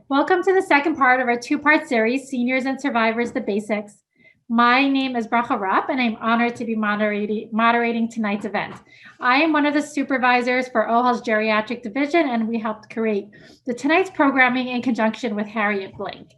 Welcome to the second part of our two-part series, Seniors and Survivors, The Basics. My name is Bracha Rapp, and I'm honored to be moderating tonight's event. I am one of the supervisors for OHAL's Geriatric Division, and we helped create tonight's programming in conjunction with Harriet Blank.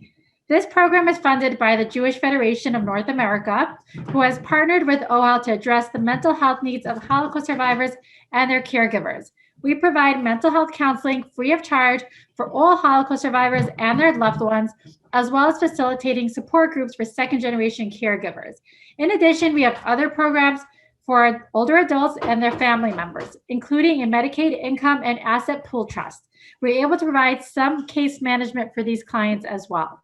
This program is funded by the Jewish Federation of North America, who has partnered with OHAL to address the mental health needs of Holocaust survivors and their caregivers. We provide mental health counseling free of charge for all Holocaust survivors and their loved ones, as well as facilitating support groups for second-generation caregivers. In addition, we have other programs for older adults and their family members, including a Medicaid income and asset pool trust. We're able to provide some case management for these clients as well.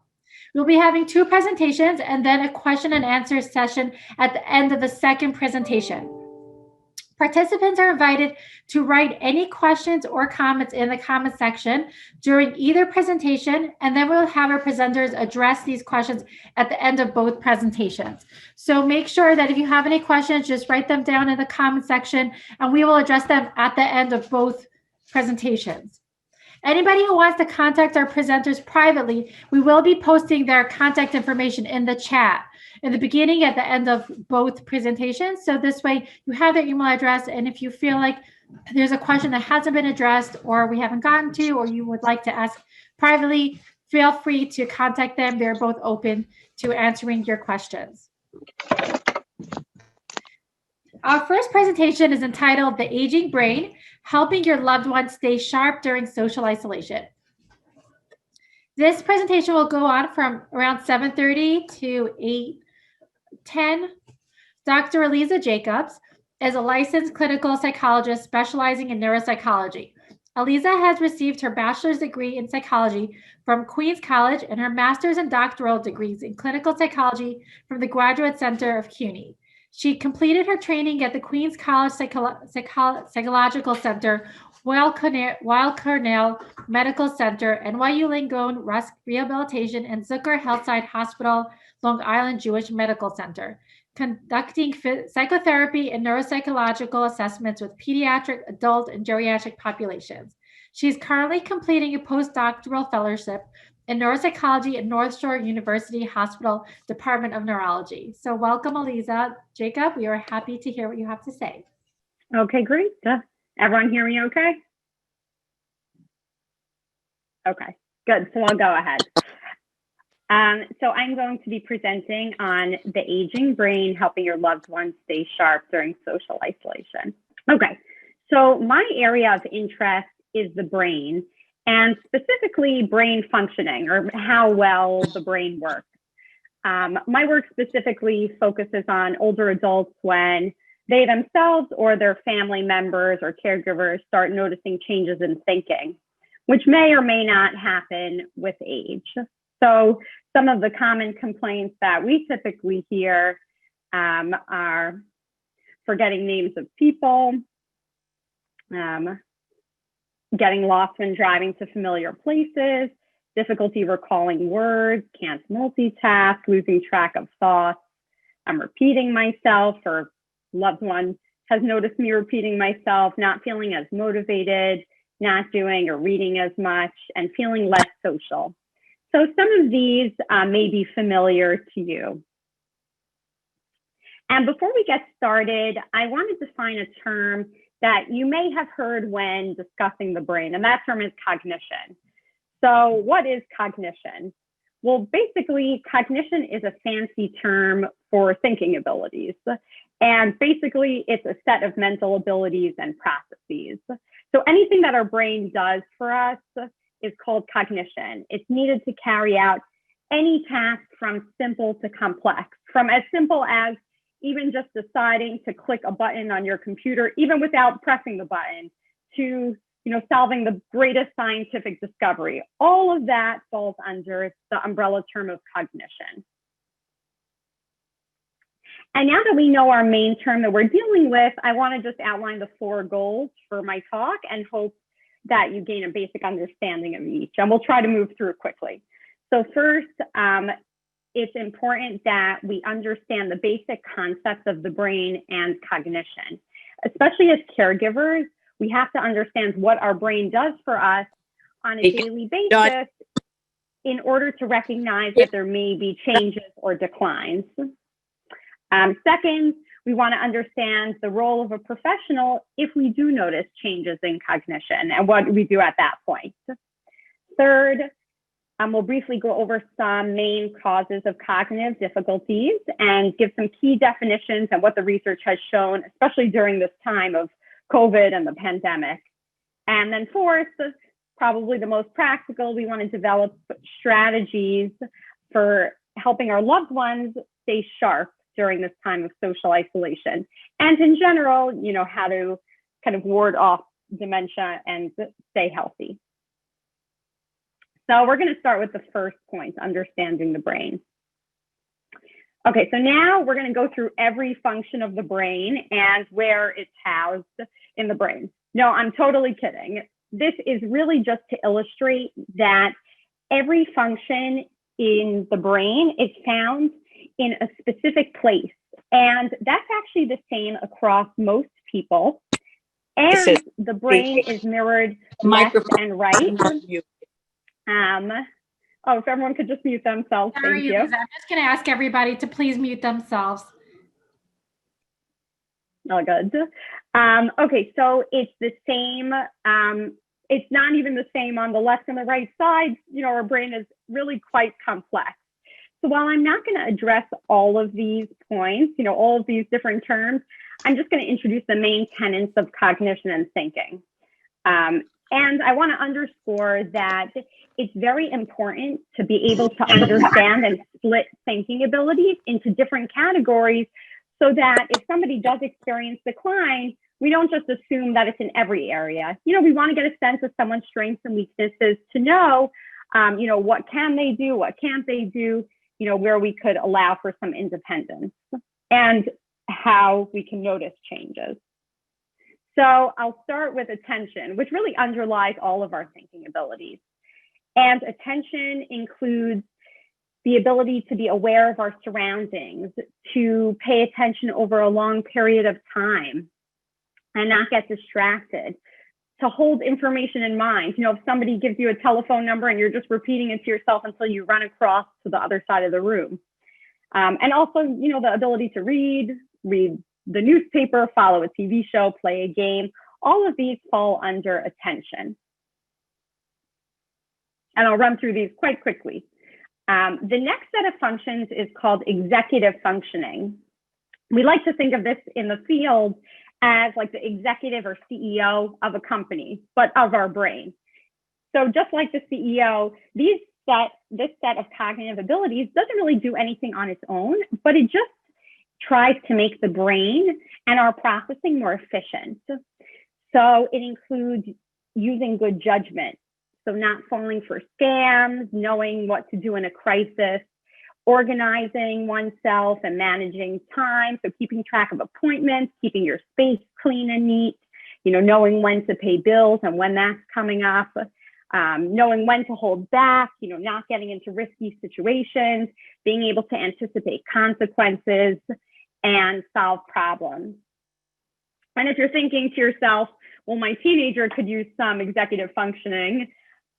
We'll be having two presentations and then a question and answer session at the end of the second presentation. Participants are invited to write any questions or comments in the comment section during either presentation, and then we'll have our presenters address these questions at the end of both presentations. So make sure that if you have any questions, just write them down in the comment section, and we will address them at the end of both presentations. Anybody who wants to contact our presenters privately, we will be posting their contact information in the chat in the beginning, at the end of both presentations. So this way you have their email address. And if you feel like there's a question that hasn't been addressed or we haven't gotten to, or you would like to ask privately, feel free to contact them. They're both open to answering your questions. Our first presentation is entitled The Aging Brain, Helping Your Loved Ones Stay Sharp During Social Isolation. This presentation will go on from around 7:30 to 8:10. Dr. Aliza Jacobs is a licensed clinical psychologist specializing in neuropsychology. Aliza has received her bachelor's degree in psychology from Queens College and her master's and doctoral degrees in clinical psychology from the Graduate Center of CUNY. She completed her training at the Queens College Psychological Center, Weill Cornell Medical Center, NYU Langone Rusk Rehabilitation, and Zucker Healthside Hospital, Long Island Jewish Medical Center, conducting psychotherapy and neuropsychological assessments with pediatric, adult, and geriatric populations. She's currently completing a postdoctoral fellowship in neuropsychology at North Shore University Hospital Department of Neurology. So welcome, Aliza. Jacob, we are happy to hear what you have to say. Okay, great. Everyone hear me okay? Okay, good. So I'll go ahead. So I'm going to be presenting on the aging brain, helping your loved ones stay sharp during social isolation. Okay, so my area of interest is the brain, and specifically brain functioning, or how well the brain works. My work specifically focuses on older adults when they themselves or their family members or caregivers start noticing changes in thinking, which may or may not happen with age. So some of the common complaints that we typically hear are forgetting names of people, getting lost when driving to familiar places, difficulty recalling words, can't multitask, losing track of thoughts. I'm repeating myself, or loved one has noticed me repeating myself, not feeling as motivated, not doing or reading as much, and feeling less social. So some of these may be familiar to you. And before we get started, I want to define a term that you may have heard when discussing the brain, and that term is cognition. So what is cognition? Well, basically, cognition is a fancy term for thinking abilities. And basically, it's a set of mental abilities and processes. So anything that our brain does for us is called cognition. It's needed to carry out any task from simple to complex, from as simple as even just deciding to click a button on your computer, even without pressing the button, to solving the greatest scientific discovery. All of that falls under the umbrella term of cognition. And now that we know our main term that we're dealing with, I want to just outline the 4 goals for my talk and hope that you gain a basic understanding of each. And we'll try to move through quickly. So first, it's important that we understand the basic concepts of the brain and cognition. Especially as caregivers, we have to understand what our brain does for us on a daily basis in order to recognize that there may be changes or declines. Second, we want to understand the role of a professional if we do notice changes in cognition and what we do at that point. Third, we'll briefly go over some main causes of cognitive difficulties and give some key definitions and what the research has shown, especially during this time of COVID and the pandemic. And then fourth, probably the most practical, we want to develop strategies for helping our loved ones stay sharp during this time of social isolation. And in general, you know, how to kind of ward off dementia and stay healthy. So we're going to start with the first point, understanding the brain. Okay, so now we're going to go through every function of the brain and where it's housed in the brain. No, I'm totally kidding. This is really just to illustrate that every function in the brain is found in a specific place. And that's actually the same across most people. And the brain is mirrored left and right. Oh, if everyone could just mute themselves, thank you. I'm just going to ask everybody to please mute themselves. Oh, good. Okay, so it's the same. It's not even the same on the left and the right side. You know, our brain is really quite complex. So while I'm not going to address all of these points, you know, all of these different terms, I'm just going to introduce the main tenets of cognition and thinking. And I want to underscore that it's very important to be able to understand and split thinking abilities into different categories so that if somebody does experience decline, we don't just assume that it's in every area. You know, we want to get a sense of someone's strengths and weaknesses to know, you know, what can they do, what can't they do, you know, where we could allow for some independence and how we can notice changes. So I'll start with attention, which really underlies all of our thinking abilities. And attention includes the ability to be aware of our surroundings, to pay attention over a long period of time and not get distracted, to hold information in mind. You know, if somebody gives you a telephone number and you're just repeating it to yourself until you run across to the other side of the room. And also, you know, the ability to read the newspaper, follow a TV show, play a game. All of these fall under attention. And I'll run through these quite quickly. The next set of functions is called executive functioning. We like to think of this in the field as like the executive or CEO of a company, but of our brain. So just like the CEO, this set of cognitive abilities doesn't really do anything on its own, but it just tries to make the brain and our processing more efficient. So it includes using good judgment. So not falling for scams, knowing what to do in a crisis, organizing oneself and managing time. So keeping track of appointments, keeping your space clean and neat, you know, knowing when to pay bills and when that's coming up, knowing when to hold back, you know, not getting into risky situations, being able to anticipate consequences and solve problems. And if you're thinking to yourself, well, my teenager could use some executive functioning.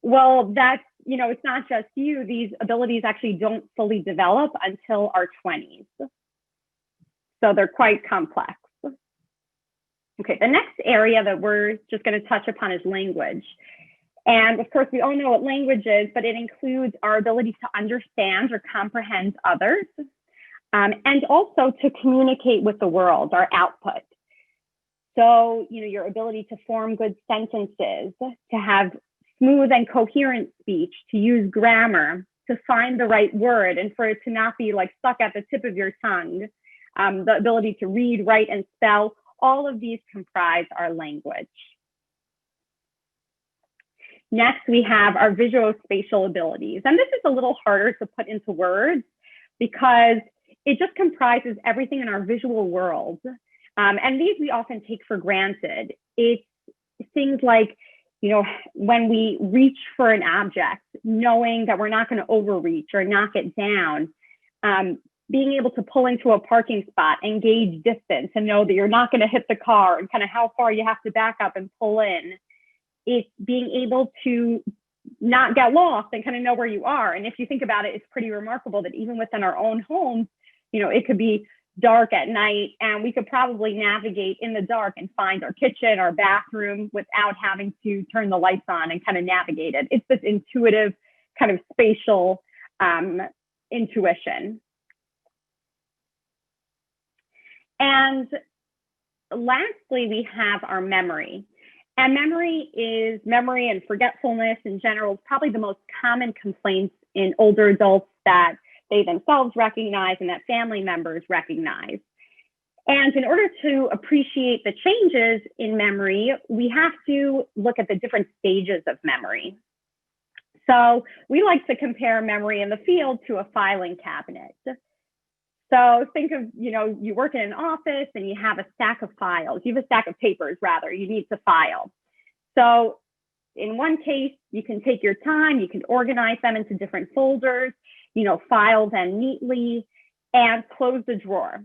Well, that's, you know, it's not just you. These abilities actually don't fully develop until our 20s. So they're quite complex. Okay, the next area that we're just going to touch upon is language. And of course, we all know what language is, but it includes our ability to understand or comprehend others, and also to communicate with the world, our output. So, you know, your ability to form good sentences, to have smooth and coherent speech, to use grammar, to find the right word, and for it to not be like stuck at the tip of your tongue, the ability to read, write, and spell, all of these comprise our language. Next, we have our visuospatial abilities. And this is a little harder to put into words because it just comprises everything in our visual world. And these we often take for granted. It's things like, you know, when we reach for an object, knowing that we're not going to overreach or knock it down, being able to pull into a parking spot and gauge distance and know that you're not going to hit the car and kind of how far you have to back up and pull in. It's being able to not get lost and kind of know where you are. And if you think about it, it's pretty remarkable that even within our own homes, it could be dark at night and we could probably navigate in the dark and find our kitchen, our bathroom without having to turn the lights on and kind of navigate it. It's this intuitive kind of spatial intuition. And lastly, we have our memory. And memory and forgetfulness in general is probably the most common complaints in older adults that they themselves recognize and that family members recognize. And in order to appreciate the changes in memory, we have to look at the different stages of memory. So we like to compare memory in the field to a filing cabinet. So think of, you work in an office and you have a stack of files. You have a stack of papers, rather, you need to file. So in one case, you can take your time, you can organize them into different folders, file them neatly and close the drawer.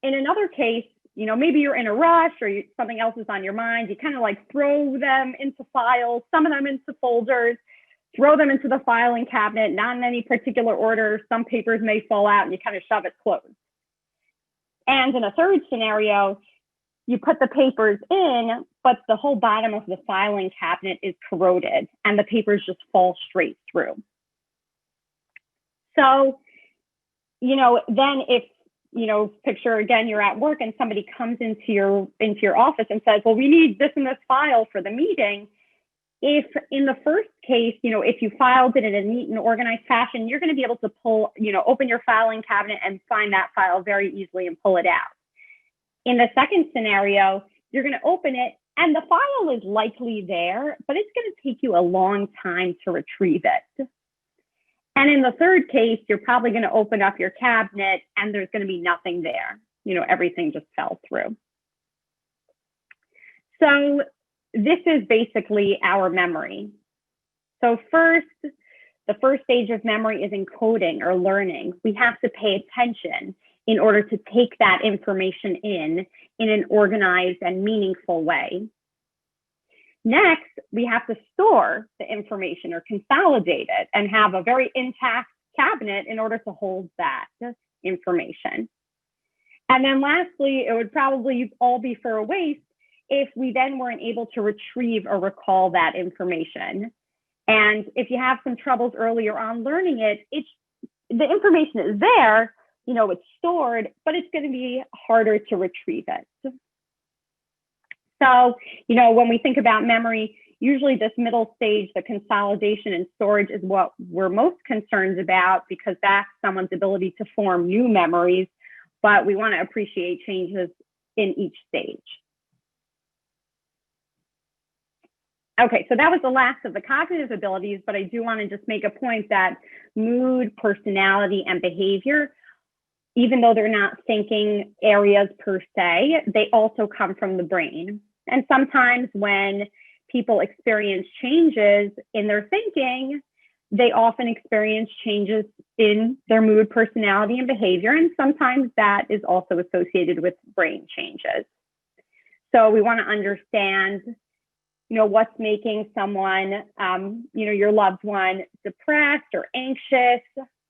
In another case, maybe you're in a rush or something else is on your mind. You kind of like throw them into files, some of them into folders, throw them into the filing cabinet, not in any particular order. Some papers may fall out and you kind of shove it closed. And in a third scenario, you put the papers in, but the whole bottom of the filing cabinet is corroded and the papers just fall straight through. So, then if, picture again, you're at work and somebody comes into your office and says, well, we need this and this file for the meeting. If in the first case, if you filed it in a neat and organized fashion, you're going to be able to open your filing cabinet and find that file very easily and pull it out. In the second scenario, you're going to open it and the file is likely there, but it's going to take you a long time to retrieve it. And in the third case, you're probably going to open up your cabinet and there's going to be nothing there. Everything just fell through. So this is basically our memory. So the first stage of memory is encoding or learning. We have to pay attention in order to take that information in an organized and meaningful way. Next, we have to store the information or consolidate it and have a very intact cabinet in order to hold that information. And then lastly, it would probably all be for a waste if we then weren't able to retrieve or recall that information. And if you have some troubles earlier on learning it, the information is there, it's stored, but it's going to be harder to retrieve it. So, when we think about memory, usually this middle stage, the consolidation and storage, is what we're most concerned about because that's someone's ability to form new memories, but we want to appreciate changes in each stage. Okay, so that was the last of the cognitive abilities, but I do want to just make a point that mood, personality, and behavior, even though they're not thinking areas per se, they also come from the brain. And sometimes when people experience changes in their thinking, they often experience changes in their mood, personality, and behavior. And sometimes that is also associated with brain changes. So we want to understand, what's making someone, your loved one depressed or anxious.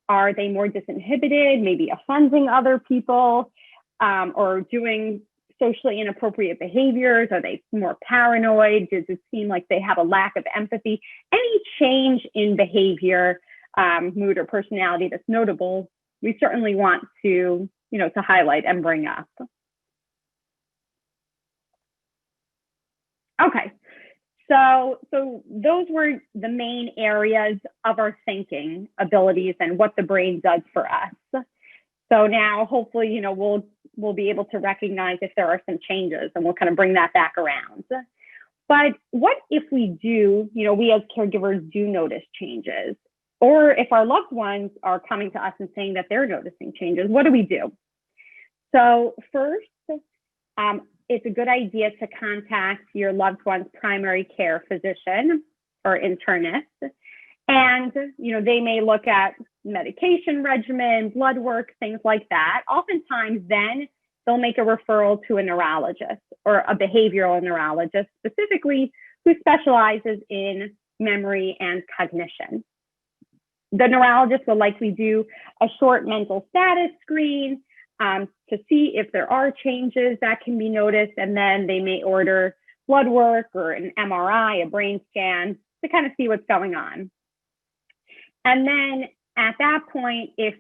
Are they more disinhibited, maybe offending other people, or doing socially inappropriate behaviors? Are they more paranoid? Does it seem like they have a lack of empathy? Any change in behavior, mood, or personality that's notable, we certainly want to, to highlight and bring up. Okay. So those were the main areas of our thinking abilities and what the brain does for us. So now hopefully, we'll be able to recognize if there are some changes and we'll kind of bring that back around. But what if we do, we as caregivers do notice changes, or if our loved ones are coming to us and saying that they're noticing changes, what do we do? So first, it's a good idea to contact your loved one's primary care physician or internist. And, they may look at medication regimen, blood work, things like that. Oftentimes then they'll make a referral to a neurologist or a behavioral neurologist specifically who specializes in memory, and cognition. The neurologist will likely do a short mental status screen to see if there are changes that can be noticed, and then they may order blood work or an MRI, a brain scan, to kind of see what's going on. And then at that point, if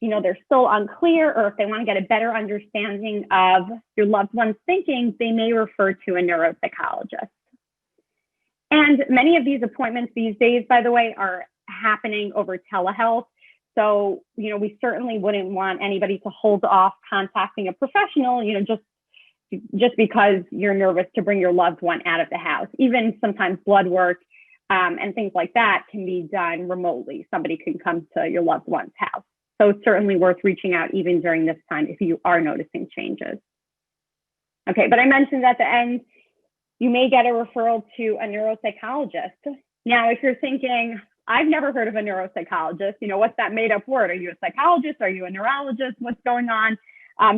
they're still unclear, or if they want to get a better understanding of your loved one's thinking, they may refer to a neuropsychologist. And many of these appointments these days, by the way, are happening over telehealth. So, we certainly wouldn't want anybody to hold off contacting a professional, just because you're nervous to bring your loved one out of the house. Even sometimes blood work and things like that can be done remotely. Somebody can come to your loved one's house. So it's certainly worth reaching out even during this time if you are noticing changes. Okay, but I mentioned at the end, you may get a referral to a neuropsychologist. Now, if you're thinking, I've never heard of a neuropsychologist, what's that made up word? Are you a psychologist? Are you a neurologist? What's going on?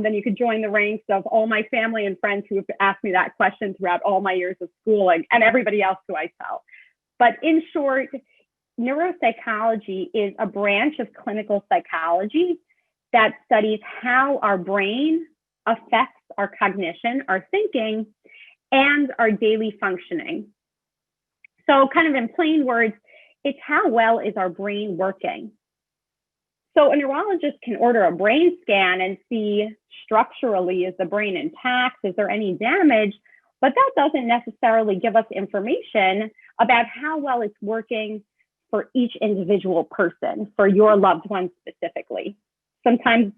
Then you could join the ranks of all my family and friends who have asked me that question throughout all my years of schooling, and everybody else who I tell. But in short, neuropsychology is a branch of clinical psychology that studies how our brain affects our cognition, our thinking, and our daily functioning. So kind of in plain words, it's how well is our brain working. So a neurologist can order a brain scan and see structurally, is the brain intact? Is there any damage? But that doesn't necessarily give us information about how well it's working for each individual person, for your loved one specifically. Sometimes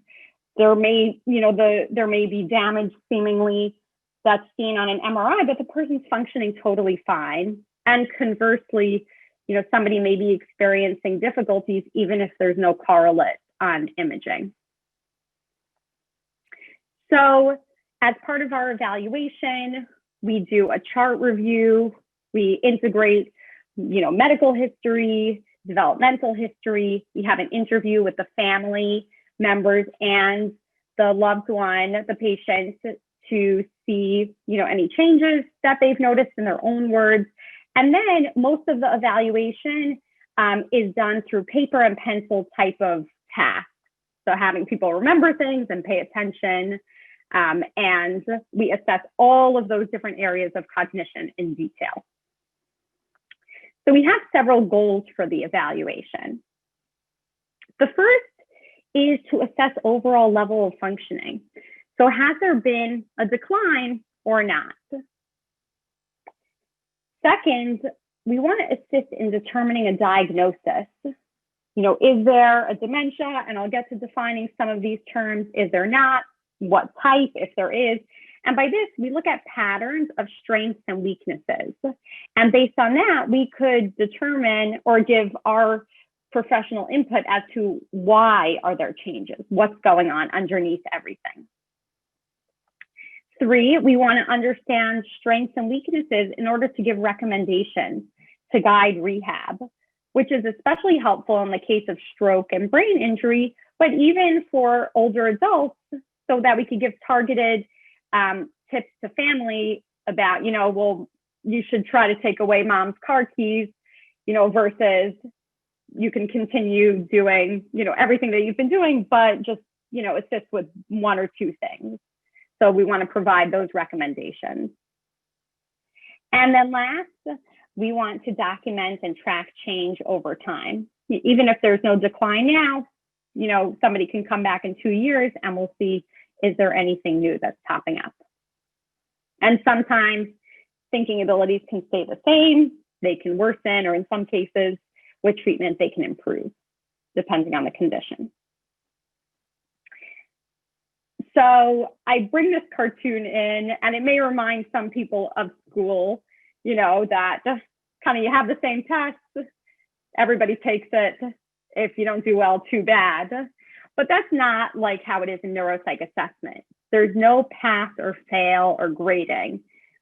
there may be damage seemingly that's seen on an MRI, but the person's functioning totally fine. And conversely, somebody may be experiencing difficulties even if there's no correlate on imaging. So as part of our evaluation, we do a chart review, we integrate, medical history, developmental history. We have an interview with the family members and the loved one, the patient, to see, any changes that they've noticed in their own words. And then most of the evaluation is done through paper and pencil type of tasks. So having people remember things and pay attention. And we assess all of those different areas of cognition in detail. So we have several goals for the evaluation. The first is to assess overall level of functioning. So has there been a decline or not? Second, we want to assist in determining a diagnosis. Is there a dementia? And I'll get to defining some of these terms. Is there not? What type, if there is? And by this, we look at patterns of strengths and weaknesses. And based on that, we could determine or give our professional input as to why are there changes? What's going on underneath everything? 3, we want to understand strengths and weaknesses in order to give recommendations to guide rehab, which is especially helpful in the case of stroke and brain injury, but even for older adults, so that we could give targeted tips to family about, well, you should try to take away mom's car keys, versus you can continue doing, everything that you've been doing, but just, assist with 1 or 2 things. So we want to provide those recommendations. And then last, we want to document and track change over time. Even if there's no decline now, somebody can come back in 2 years and we'll see, is there anything new that's popping up? And sometimes thinking abilities can stay the same, they can worsen, or in some cases, with treatment, they can improve, depending on the condition. So I bring this cartoon in, and it may remind some people of school, that kind of you have the same test, everybody takes it. If you don't do well, too bad. But that's not like how it is in neuropsych assessment. There's no pass or fail or grading.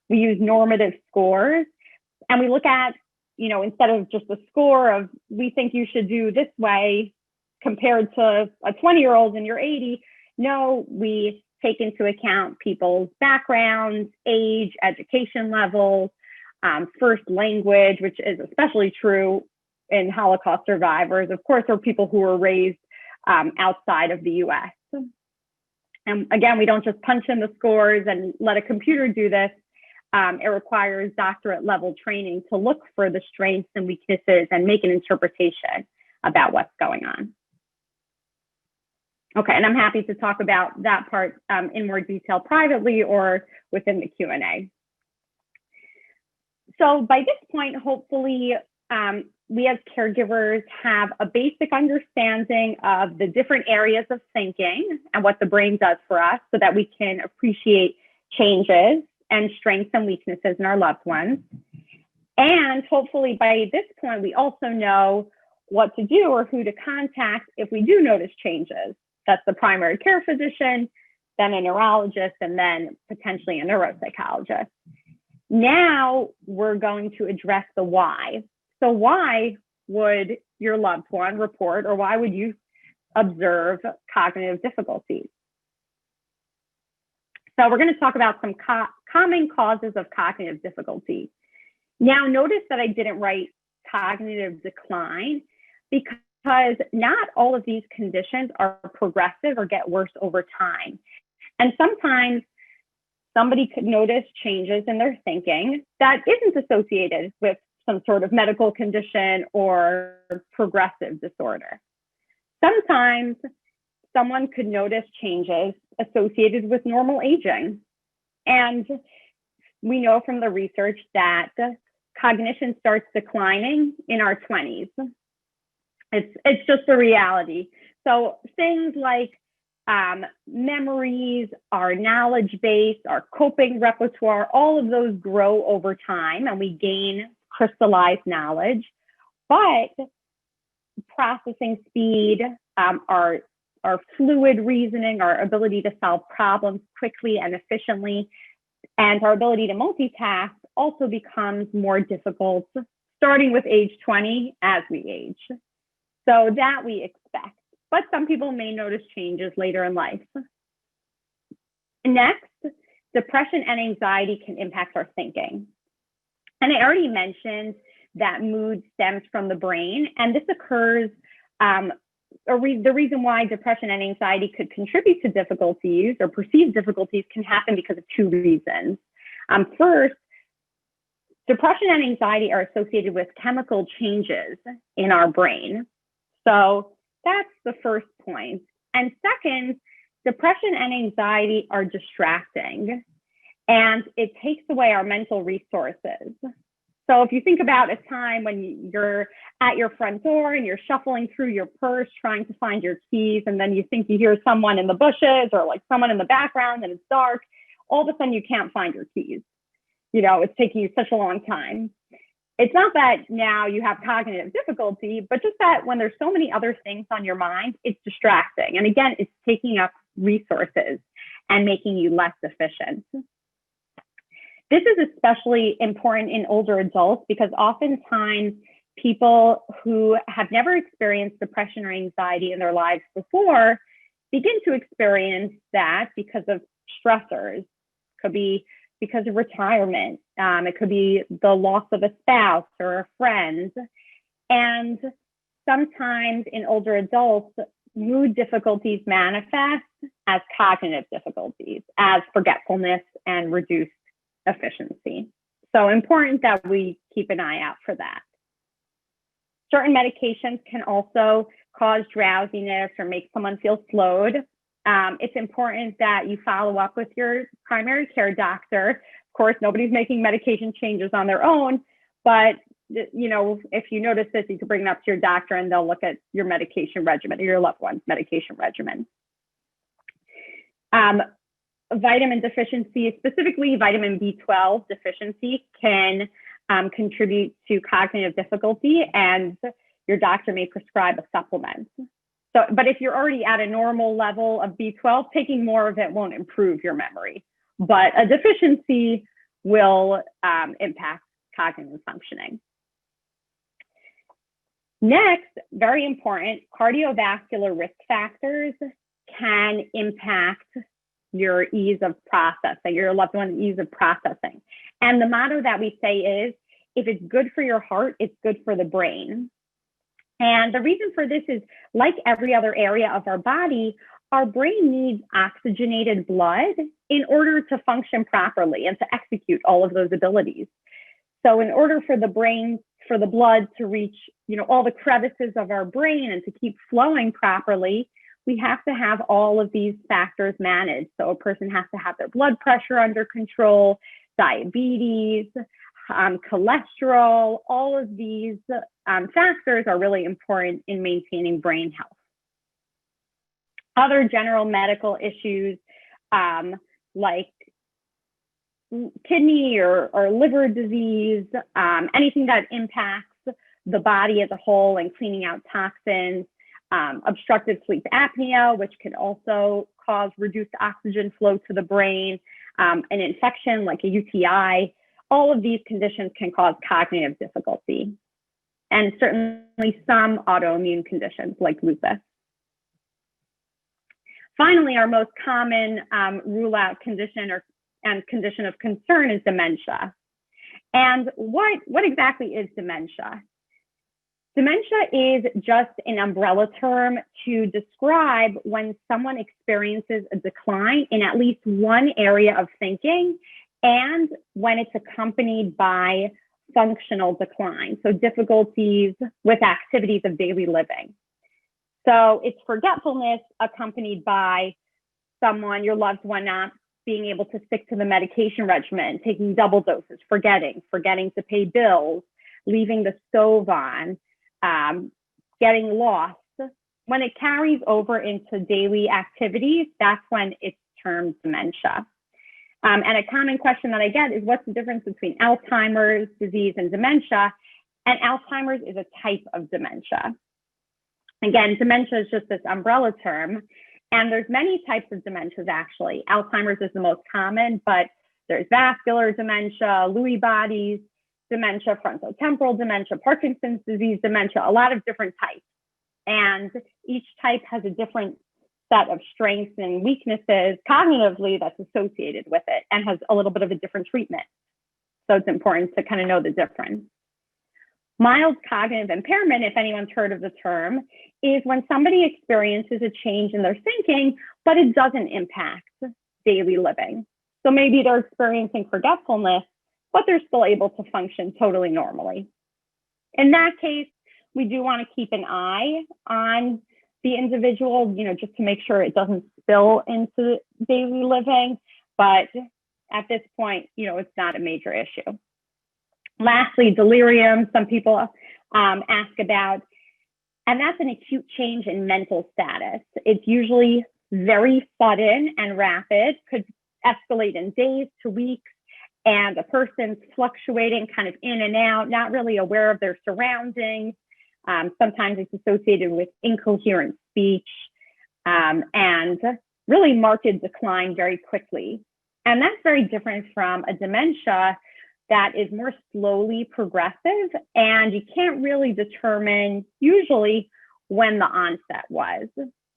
We use normative scores, and we look at, instead of just a score of, we think you should do this way compared to a 20-year-old and you're 80. No, we take into account people's backgrounds, age, education levels, first language, which is especially true in Holocaust survivors, of course, or people who were raised outside of the US. And again, we don't just punch in the scores and let a computer do this. It requires doctorate level training to look for the strengths and weaknesses and make an interpretation about what's going on. Okay, and I'm happy to talk about that part in more detail privately or within the Q&A. So by this point, hopefully, we as caregivers have a basic understanding of the different areas of thinking and what the brain does for us so that we can appreciate changes and strengths and weaknesses in our loved ones. And hopefully by this point, we also know what to do or who to contact if we do notice changes. That's the primary care physician, then a neurologist, and then potentially a neuropsychologist. Now we're going to address the why. So why would your loved one report, or why would you observe cognitive difficulties? So we're going to talk about some common causes of cognitive difficulty. Now notice that I didn't write cognitive decline because not all of these conditions are progressive or get worse over time. And sometimes somebody could notice changes in their thinking that isn't associated with some sort of medical condition or progressive disorder. Sometimes someone could notice changes associated with normal aging. And we know from the research that cognition starts declining in our 20s. It's just a reality. So things like memories, our knowledge base, our coping repertoire, all of those grow over time and we gain crystallized knowledge. But processing speed, our fluid reasoning, our ability to solve problems quickly and efficiently, and our ability to multitask also becomes more difficult, starting with age 20 as we age. So that we expect, but some people may notice changes later in life. Next, depression and anxiety can impact our thinking. And I already mentioned that mood stems from the brain, and this occurs, the reason why depression and anxiety could contribute to difficulties or perceived difficulties can happen because of two reasons. First, depression and anxiety are associated with chemical changes in our brain. So that's the first point. And second, depression and anxiety are distracting and it takes away our mental resources. So if you think about a time when you're at your front door and you're shuffling through your purse trying to find your keys, and then you think you hear someone in the bushes or like someone in the background and it's dark, all of a sudden you can't find your keys. You know, it's taking you such a long time. It's not that now you have cognitive difficulty, but just that when there's so many other things on your mind, it's distracting. And again, it's taking up resources and making you less efficient. This is especially important in older adults because oftentimes people who have never experienced depression or anxiety in their lives before begin to experience that because of stressors. It could be because of retirement. It could be the loss of a spouse or a friend. And sometimes in older adults, mood difficulties manifest as cognitive difficulties, as forgetfulness and reduced efficiency. So important that we keep an eye out for that. Certain medications can also cause drowsiness or make someone feel slowed. It's important that you follow up with your primary care doctor. Of course, nobody's making medication changes on their own, but you know, if you notice this, you can bring it up to your doctor and they'll look at your medication regimen or your loved one's medication regimen. Vitamin deficiency, specifically vitamin B12 deficiency, can contribute to cognitive difficulty, and your doctor may prescribe a supplement. So, but if you're already at a normal level of B12, taking more of it won't improve your memory, but a deficiency will impact cognitive functioning. Next, very important, cardiovascular risk factors can impact your ease of processing, your loved one's ease of processing. And the motto that we say is, if it's good for your heart, it's good for the brain. And the reason for this is, like every other area of our body, our brain needs oxygenated blood in order to function properly and to execute all of those abilities. So in order for the brain, for the blood to reach, all the crevices of our brain and to keep flowing properly, we have to have all of these factors managed. So a person has to have their blood pressure under control, diabetes, cholesterol. All of these factors are really important in maintaining brain health. Other general medical issues like kidney or liver disease, anything that impacts the body as a whole and cleaning out toxins, obstructive sleep apnea, which can also cause reduced oxygen flow to the brain, an infection like a UTI. All of these conditions can cause cognitive difficulty, and certainly some autoimmune conditions like lupus. Finally, our most common rule-out condition and condition of concern is dementia. And what exactly is dementia? Dementia is just an umbrella term to describe when someone experiences a decline in at least one area of thinking, and when it's accompanied by functional decline, so difficulties with activities of daily living. So it's forgetfulness accompanied by someone, your loved one, not being able to stick to the medication regimen, taking double doses, forgetting to pay bills, leaving the stove on, getting lost. When it carries over into daily activities, that's when it's termed dementia. And a common question that I get is, what's the difference between Alzheimer's disease and dementia? And Alzheimer's is a type of dementia. Again, dementia is just this umbrella term, and there's many types of dementias actually. Alzheimer's is the most common, but there's vascular dementia, Lewy bodies dementia, frontotemporal dementia, Parkinson's disease dementia, a lot of different types. And each type has a different set of strengths and weaknesses cognitively that's associated with it, and has a little bit of a different treatment. So it's important to kind of know the difference. Mild cognitive impairment, if anyone's heard of the term, is when somebody experiences a change in their thinking, but it doesn't impact daily living. So maybe they're experiencing forgetfulness, but they're still able to function totally normally. In that case, we do want to keep an eye on the individual, just to make sure it doesn't spill into daily living. But at this point, it's not a major issue. Lastly, delirium, some people ask about, and that's an acute change in mental status. It's usually very sudden and rapid, could escalate in days to weeks, and a person's fluctuating kind of in and out, not really aware of their surroundings. Sometimes it's associated with incoherent speech and really marked decline very quickly. And that's very different from a dementia that is more slowly progressive, and you can't really determine usually when the onset was.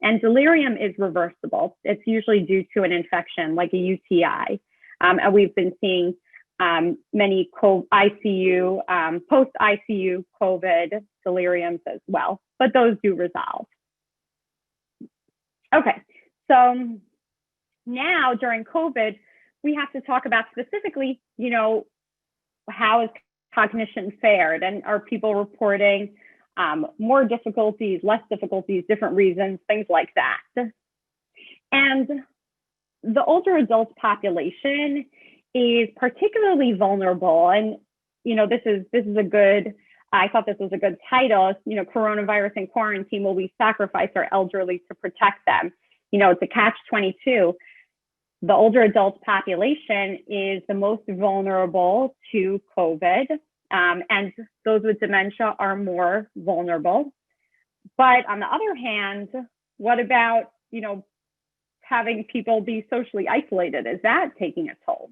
And delirium is reversible. It's usually due to an infection like a UTI. And we've been seeing many ICU, post-ICU COVID deliriums as well, but those do resolve. Okay, so now during COVID, we have to talk about specifically, how is cognition fared, and are people reporting more difficulties, less difficulties, different reasons, things like that. And the older adult population is particularly vulnerable. And, this is a good, I thought this was a good title, coronavirus and quarantine, will we sacrifice our elderly to protect them? It's a catch-22. The older adult population is the most vulnerable to COVID, and those with dementia are more vulnerable. But on the other hand, what about, having people be socially isolated? Is that taking a toll?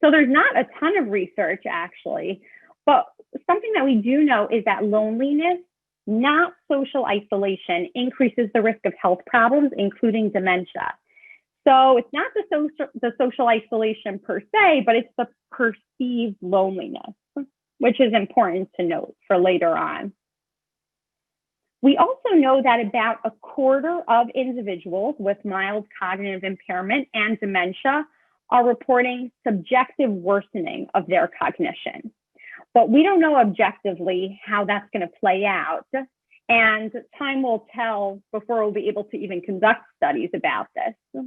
So there's not a ton of research actually, but something that we do know is that loneliness, not social isolation, increases the risk of health problems, including dementia. So it's not the social isolation per se, but it's the perceived loneliness, which is important to note for later on. We also know that about a quarter of individuals with mild cognitive impairment and dementia are reporting subjective worsening of their cognition. But we don't know objectively how that's going to play out. And time will tell before we'll be able to even conduct studies about this.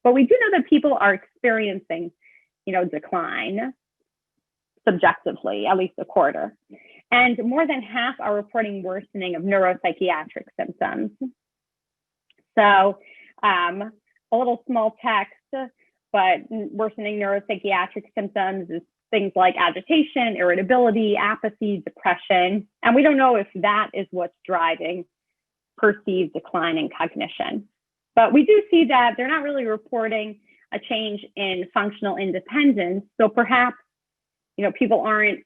But we do know that people are experiencing, decline subjectively, at least a quarter. And more than half are reporting worsening of neuropsychiatric symptoms. So a little small text, but worsening neuropsychiatric symptoms is things like agitation, irritability, apathy, depression. And we don't know if that is what's driving perceived decline in cognition. But we do see that they're not really reporting a change in functional independence. So perhaps, people aren't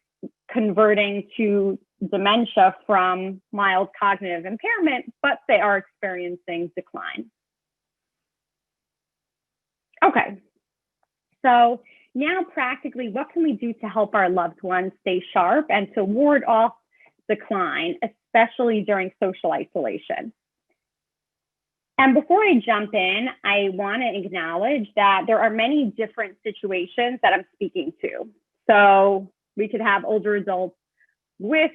converting to dementia from mild cognitive impairment, but they are experiencing decline. Okay, so now practically, what can we do to help our loved ones stay sharp and to ward off decline, especially during social isolation? And before I jump in, I want to acknowledge that there are many different situations that I'm speaking to. So we could have older adults with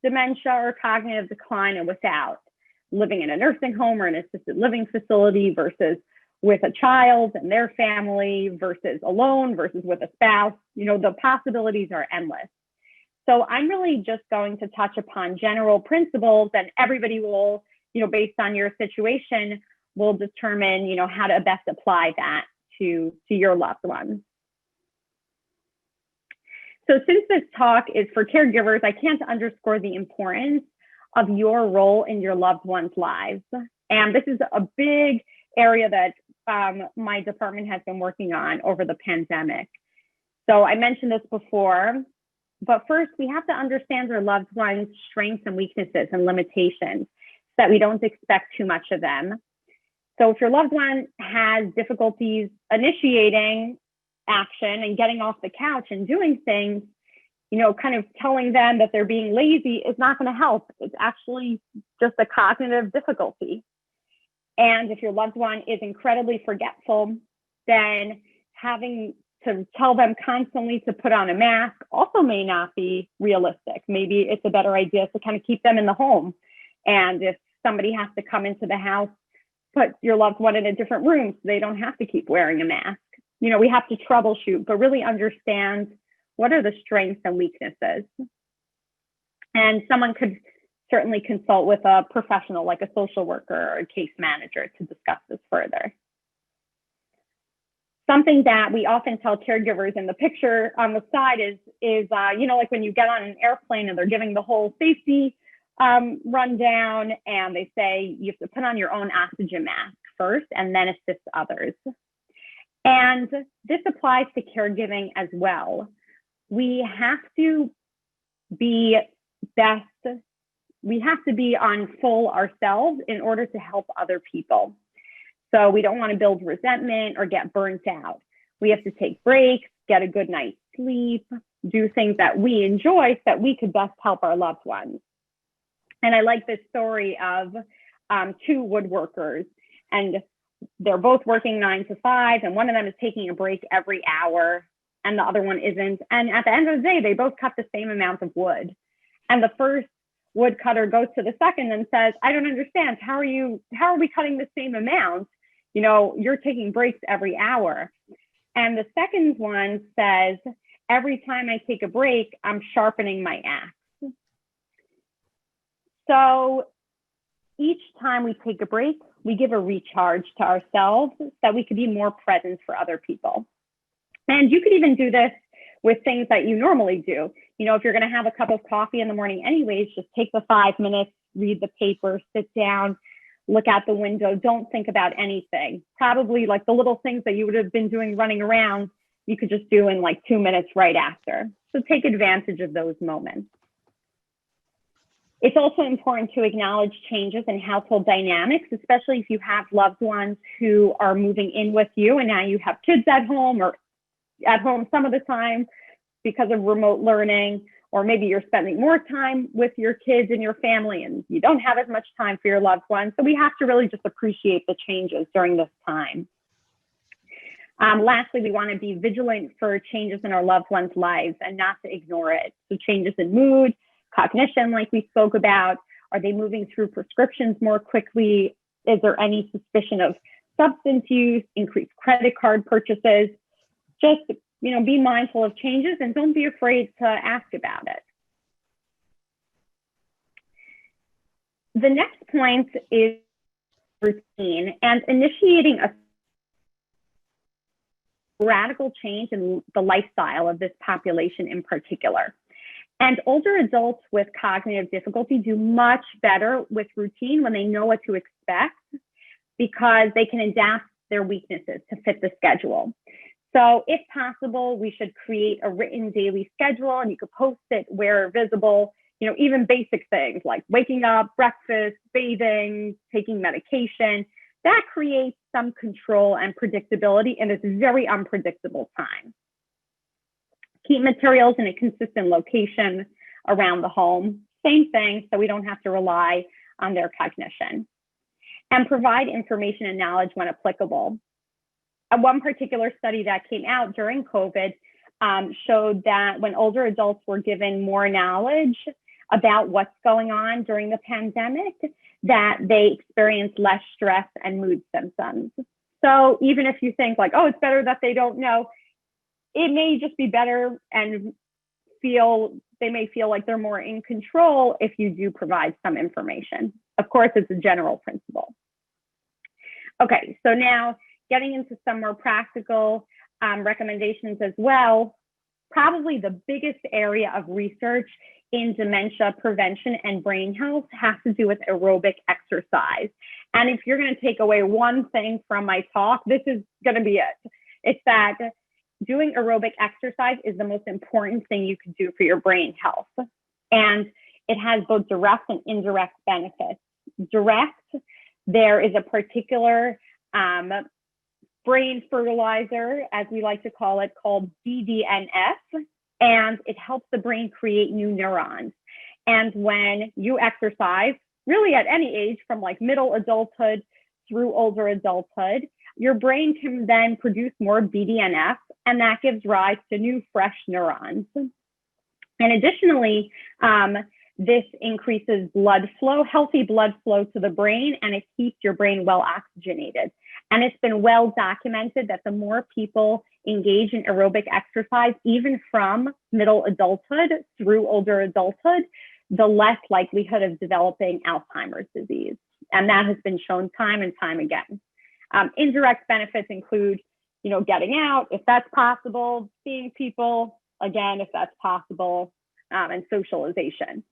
dementia or cognitive decline and without, living in a nursing home or an assisted living facility versus with a child and their family versus alone versus with a spouse. The possibilities are endless. So I'm really just going to touch upon general principles, and everybody will, based on your situation, will determine, how to best apply that to your loved ones. So since this talk is for caregivers, I can't underscore the importance of your role in your loved ones' lives. And this is a big area that my department has been working on over the pandemic. So I mentioned this before, but first we have to understand our loved ones' strengths and weaknesses and limitations so that we don't expect too much of them. So if your loved one has difficulties initiating action and getting off the couch and doing things, kind of telling them that they're being lazy is not going to help. It's actually just a cognitive difficulty. And if your loved one is incredibly forgetful, then having to tell them constantly to put on a mask also may not be realistic. Maybe it's a better idea to kind of keep them in the home. And if somebody has to come into the house, put your loved one in a different room so they don't have to keep wearing a mask. We have to troubleshoot, but really understand what are the strengths and weaknesses. And someone could certainly consult with a professional like a social worker or a case manager to discuss this further. Something that we often tell caregivers in the picture on the side is like when you get on an airplane and they're giving the whole safety rundown, and they say you have to put on your own oxygen mask first and then assist others. And this applies to caregiving as well. We have to be best. We have to be on full ourselves in order to help other people. So we don't want to build resentment or get burnt out. We have to take breaks, get a good night's sleep, do things that we enjoy so that we could best help our loved ones. And I like this story of two woodworkers, and they're both working 9 to 5, and one of them is taking a break every hour and the other one isn't. And at the end of the day, they both cut the same amount of wood. And the first woodcutter goes to the second and says, I don't understand. How are we cutting the same amount? You're taking breaks every hour. And the second one says, every time I take a break, I'm sharpening my axe. So each time we take a break, we give a recharge to ourselves so that we could be more present for other people. And you could even do this with things that you normally do. If you're going to have a cup of coffee in the morning anyways, just take the 5 minutes, read the paper, sit down, look out the window, don't think about anything. Probably like the little things that you would have been doing running around, you could just do in like 2 minutes right after. So take advantage of those moments. It's also important to acknowledge changes in household dynamics, especially if you have loved ones who are moving in with you and now you have kids at home or at home some of the time because of remote learning, or maybe you're spending more time with your kids and your family and you don't have as much time for your loved ones. So we have to really just appreciate the changes during this time. Lastly, we want to be vigilant for changes in our loved ones' lives and not to ignore it. So changes in mood, cognition, like we spoke about, are they moving through prescriptions more quickly? Is there any suspicion of substance use, increased credit card purchases? Just, be mindful of changes and don't be afraid to ask about it. The next point is routine and initiating a radical change in the lifestyle of this population in particular. And older adults with cognitive difficulty do much better with routine when they know what to expect because they can adapt their weaknesses to fit the schedule. So if possible, we should create a written daily schedule and you could post it where visible, even basic things like waking up, breakfast, bathing, taking medication. That creates some control and predictability in this very unpredictable time. Keep materials in a consistent location around the home. Same thing, so we don't have to rely on their cognition. And provide information and knowledge when applicable. One particular study that came out during COVID showed that when older adults were given more knowledge about what's going on during the pandemic, that they experienced less stress and mood symptoms. So even if you think like, oh, it's better that they don't know, it may just be better and they may feel like they're more in control if you do provide some information. Of course, it's a general principle. Okay, so now getting into some more practical recommendations as well. Probably the biggest area of research in dementia prevention and brain health has to do with aerobic exercise. And if you're going to take away one thing from my talk, this is going to be it. It's that doing aerobic exercise is the most important thing you can do for your brain health. And it has both direct and indirect benefits. Direct, there is a particular brain fertilizer, as we like to call it, called BDNF, and it helps the brain create new neurons. And when you exercise, really at any age, from like middle adulthood through older adulthood, your brain can then produce more BDNF, and that gives rise to new, fresh neurons. And additionally, this increases blood flow, healthy blood flow to the brain, and it keeps your brain well oxygenated. And it's been well documented that the more people engage in aerobic exercise, even from middle adulthood through older adulthood, the less likelihood of developing Alzheimer's disease. And that has been shown time and time again. Indirect benefits include, getting out, if that's possible, seeing people, again, if that's possible, and socialization.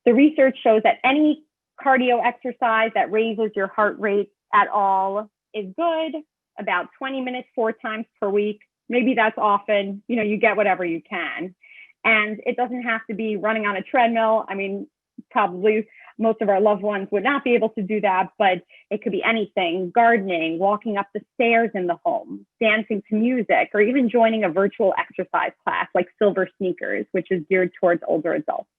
The research shows that any cardio exercise that raises your heart rate at all is good, about 20 minutes, 4 times per week. Maybe that's often, you get whatever you can. And it doesn't have to be running on a treadmill. I mean, probably most of our loved ones would not be able to do that, but it could be anything: gardening, walking up the stairs in the home, dancing to music, or even joining a virtual exercise class like Silver Sneakers, which is geared towards older adults.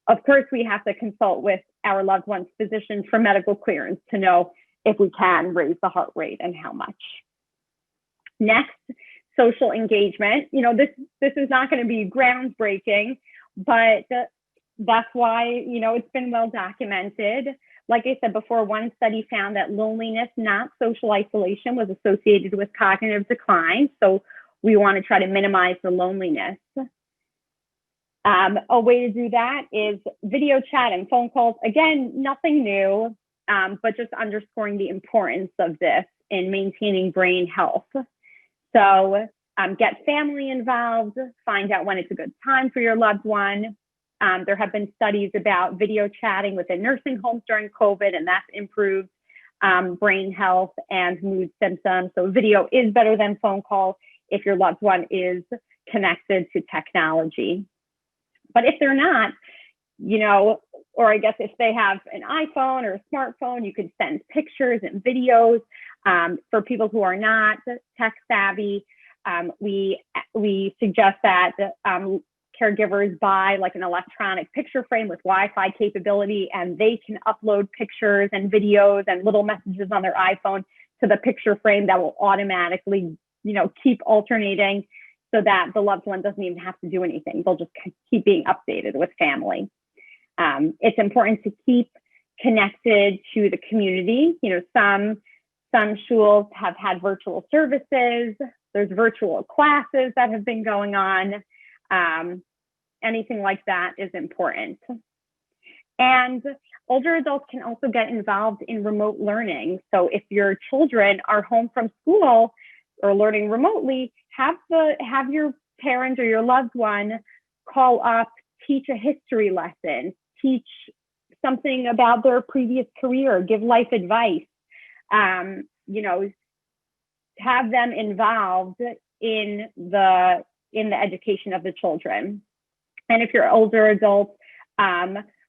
Of course, we have to consult with our loved one's physician for medical clearance to know if we can raise the heart rate and how much. Next, social engagement. This is not going to be groundbreaking, but that's why, it's been well documented. Like I said before, one study found that loneliness, not social isolation, was associated with cognitive decline. So we want to try to minimize the loneliness. A way to do that is video chat and phone calls. Again, nothing new, but just underscoring the importance of this in maintaining brain health. So get family involved, find out when it's a good time for your loved one. There have been studies about video chatting within nursing homes during COVID, and that's improved brain health and mood symptoms. So video is better than phone call if your loved one is connected to technology. But if they're not, you know, or I guess if they have an iPhone or a smartphone, you could send pictures and videos. For people who are not tech savvy, we suggest that caregivers buy like an electronic picture frame with Wi-Fi capability, and they can upload pictures and videos and little messages on their iPhone to the picture frame that will automatically, you know, keep alternating so that the loved one doesn't even have to do anything. They'll just keep being updated with family. It's important to keep connected to the community. You know, some schools have had virtual services. There's virtual classes that have been going on. Anything like that is important. And older adults can also get involved in remote learning. So if your children are home from school or learning remotely, have your parent or your loved one call up, teach a history lesson, teach something about their previous career, give life advice, you know, have them involved in the education of the children. And if your older adult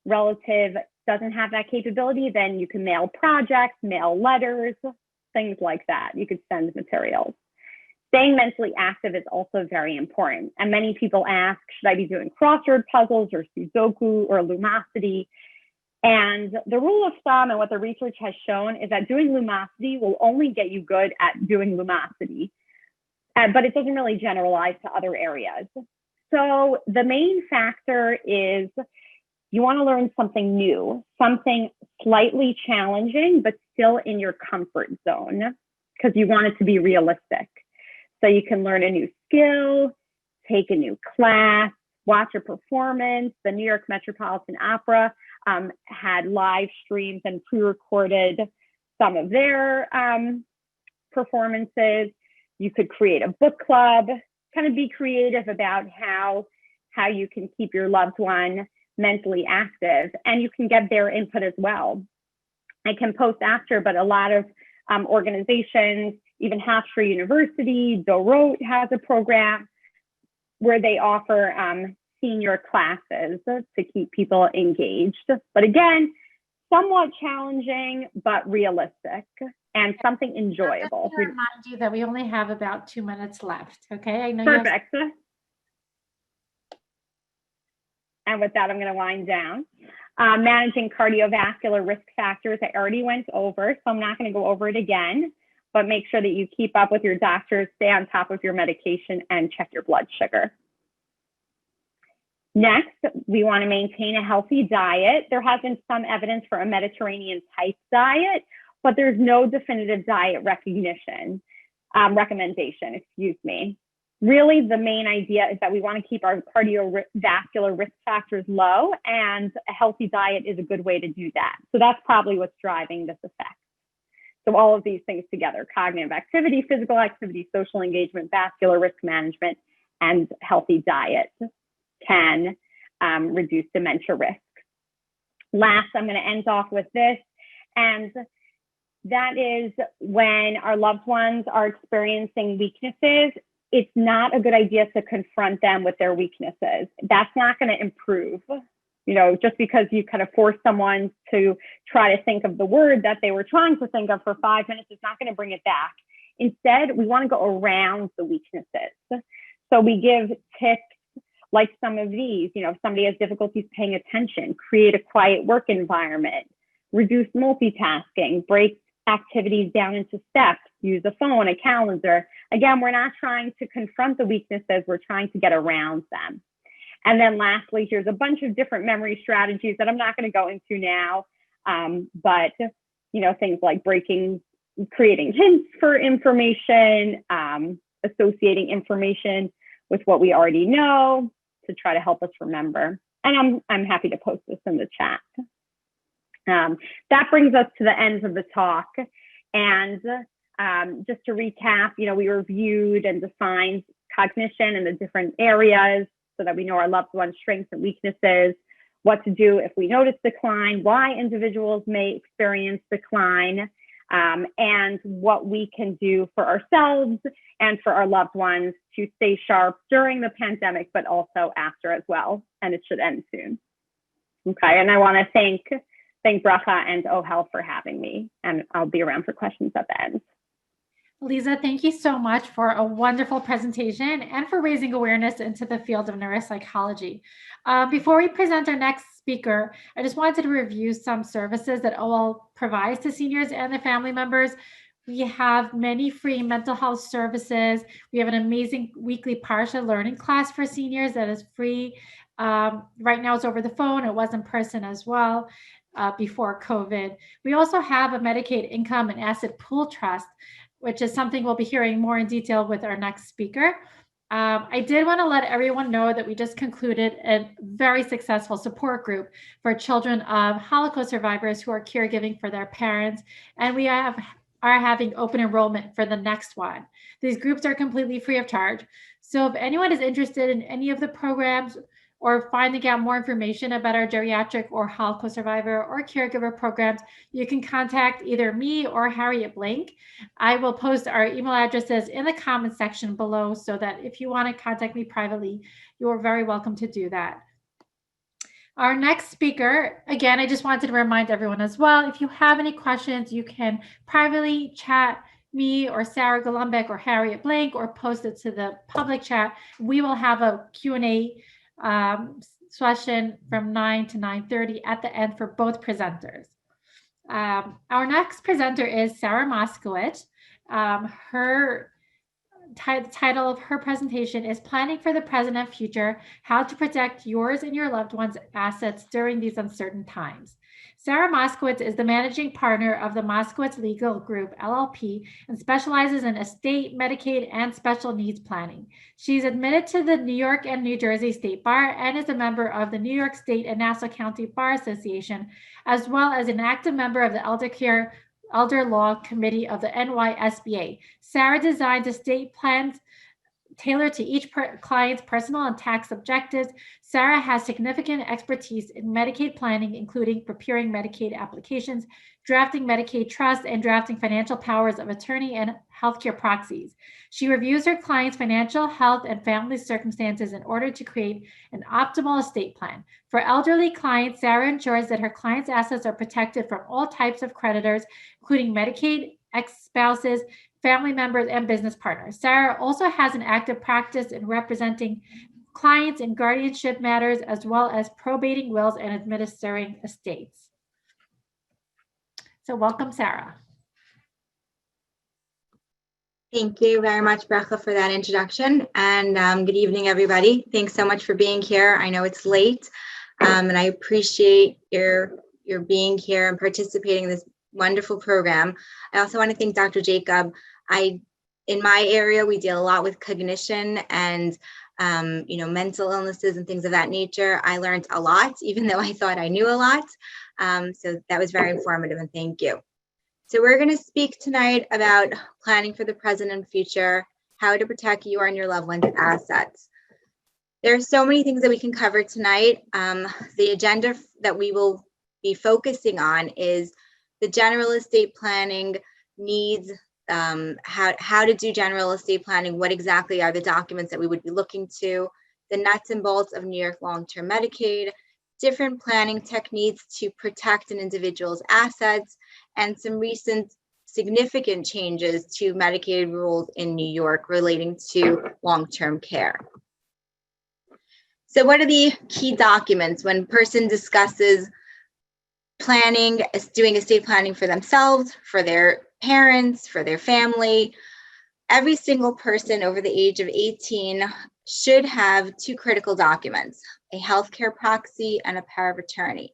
relative doesn't have that capability, then you can mail projects, mail letters, things like that. You could send materials. Staying mentally active is also very important. And many people ask, should I be doing crossword puzzles or Sudoku or Lumosity? And the rule of thumb and what the research has shown is that doing Lumosity will only get you good at doing Lumosity, but it doesn't really generalize to other areas. So the main factor is you want to learn something new, something slightly challenging, but still in your comfort zone, because you want it to be realistic. So you can learn a new skill, take a new class, watch a performance. The New York Metropolitan Opera had live streams and pre-recorded some of their performances. You could create a book club, kind of be creative about how you can keep your loved one mentally active, and you can get their input as well. I can post after, but a lot of organizations, even Hofstra University, Dorot has a program where they offer senior classes to keep people engaged. But again, somewhat challenging, but realistic and something enjoyable. Just to remind you that we only have about 2 minutes left. Okay, I know. Perfect. And with that, I'm going to wind down. Managing cardiovascular risk factors, I already went over, so I'm not going to go over it again, but make sure that you keep up with your doctors, stay on top of your medication, and check your blood sugar. Next, we want to maintain a healthy diet. There has been some evidence for a Mediterranean type diet, but there's no definitive diet recommendation. Really, the main idea is that we want to keep our cardiovascular risk factors low, and a healthy diet is a good way to do that. So that's probably what's driving this effect. So all of these things together, cognitive activity, physical activity, social engagement, vascular risk management, and healthy diet can reduce dementia risk. Last, I'm going to end off with this, and that is when our loved ones are experiencing weaknesses, it's not a good idea to confront them with their weaknesses. That's not going to improve. You know, just because you kind of force someone to try to think of the word that they were trying to think of for 5 minutes, is not going to bring it back. Instead, we want to go around the weaknesses. So we give tips like some of these. You know, if somebody has difficulties paying attention, create a quiet work environment, reduce multitasking, break activities down into steps, use a phone, a calendar. Again, we're not trying to confront the weaknesses, we're trying to get around them. And then lastly, here's a bunch of different memory strategies that I'm not going to go into now, but you know, things like creating hints for information, associating information with what we already know to try to help us remember. And I'm happy to post this in the chat. That brings us to the end of the talk. And just to recap, you know, we reviewed and defined cognition in the different areas so that we know our loved one's strengths and weaknesses, what to do if we notice decline, why individuals may experience decline, and what we can do for ourselves and for our loved ones to stay sharp during the pandemic, but also after as well. And it should end soon. Okay, and I want to thank Bracha and OHEL for having me, and I'll be around for questions at the end. Aliza, thank you so much for a wonderful presentation and for raising awareness into the field of neuropsychology. Before we present our next speaker, I just wanted to review some services that OL provides to seniors and their family members. We have many free mental health services. We have an amazing weekly Parsha learning class for seniors that is free. Right now it's over the phone. It was in person as well before COVID. We also have a Medicaid income and asset pool trust, which is something we'll be hearing more in detail with our next speaker. I did want to let everyone know that we just concluded a very successful support group for children of Holocaust survivors who are caregiving for their parents, and we are having open enrollment for the next one. These groups are completely free of charge. So if anyone is interested in any of the programs or finding out more information about our geriatric or Holocaust survivor or caregiver programs, you can contact either me or Harriet Blank. I will post our email addresses in the comment section below so that if you want to contact me privately, you are very welcome to do that. Our next speaker, again, I just wanted to remind everyone as well, if you have any questions, you can privately chat me or Sarah Golumbek or Harriet Blank or post it to the public chat. We will have a Q&A session from 9 to 9:30 at the end for both presenters. Our next presenter is Sarah Moskowitz. Her title of her presentation is Planning for the Present and Future, How to Protect Yours and Your Loved Ones' Assets During These Uncertain Times. Sarah Moskowitz is the managing partner of the Moskowitz Legal Group, LLP, and specializes in estate, Medicaid, and special needs planning. She's admitted to the New York and New Jersey State Bar and is a member of the New York State and Nassau County Bar Association, as well as an active member of the Elder Law Committee of the NYSBA. Sarah designs estate plans tailored to each client's personal and tax objectives. Sarah has significant expertise in Medicaid planning, including preparing Medicaid applications, drafting Medicaid trusts, and drafting financial powers of attorney and healthcare proxies. She reviews her clients' financial, health, and family circumstances in order to create an optimal estate plan. For elderly clients, Sarah ensures that her clients' assets are protected from all types of creditors, including Medicaid, ex-spouses, family members, and business partners. Sarah also has an active practice in representing clients in guardianship matters, as well as probating wills and administering estates. So welcome, Sarah. Thank you very much, Bracha, for that introduction. And good evening, everybody. Thanks so much for being here. I know it's late, and I appreciate your being here and participating in this wonderful program. I also want to thank Dr. Jacob. In my area, we deal a lot with cognition and mental illnesses and things of that nature. I learned a lot, even though I thought I knew a lot. So that was very informative, and thank you. So we're going to speak tonight about planning for the present and future, how to protect your and your loved ones' assets. There are so many things that we can cover tonight. The agenda that we will be focusing on is the general estate planning needs, how to do general estate planning, what exactly are the documents that we would be looking to, the nuts and bolts of New York long-term Medicaid, different planning techniques to protect an individual's assets, and some recent significant changes to Medicaid rules in New York relating to long-term care. So what are the key documents when a person discusses planning, doing estate planning for themselves, for their parents, for their family? Every single person over the age of 18 should have two critical documents, a healthcare proxy and a power of attorney.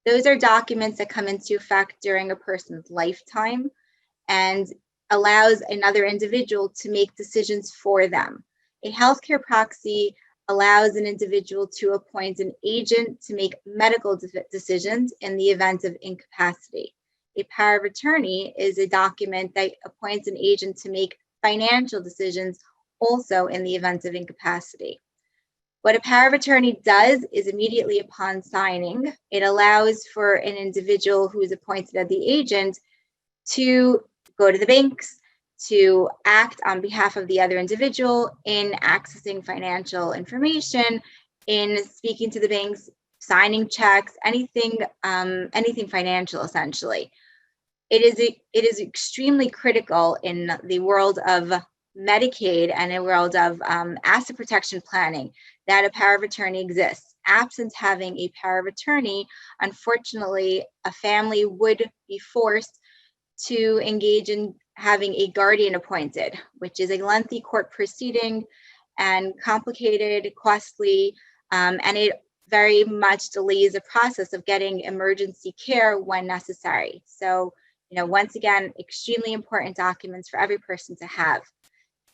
Those are documents that come into effect during a person's lifetime and allows another individual to make decisions for them. A healthcare proxy allows an individual to appoint an agent to make medical decisions in the event of incapacity. A power of attorney is a document that appoints an agent to make financial decisions also in the event of incapacity. What a power of attorney does is immediately upon signing, it allows for an individual who is appointed as the agent to go to the banks, to act on behalf of the other individual in accessing financial information, in speaking to the banks signing checks, anything financial, essentially. It is extremely critical in the world of Medicaid and in the world of asset protection planning that a power of attorney exists. Absent having a power of attorney, unfortunately, a family would be forced to engage in having a guardian appointed, which is a lengthy court proceeding and complicated, costly, and it very much delays the process of getting emergency care when necessary. So, once again, extremely important documents for every person to have.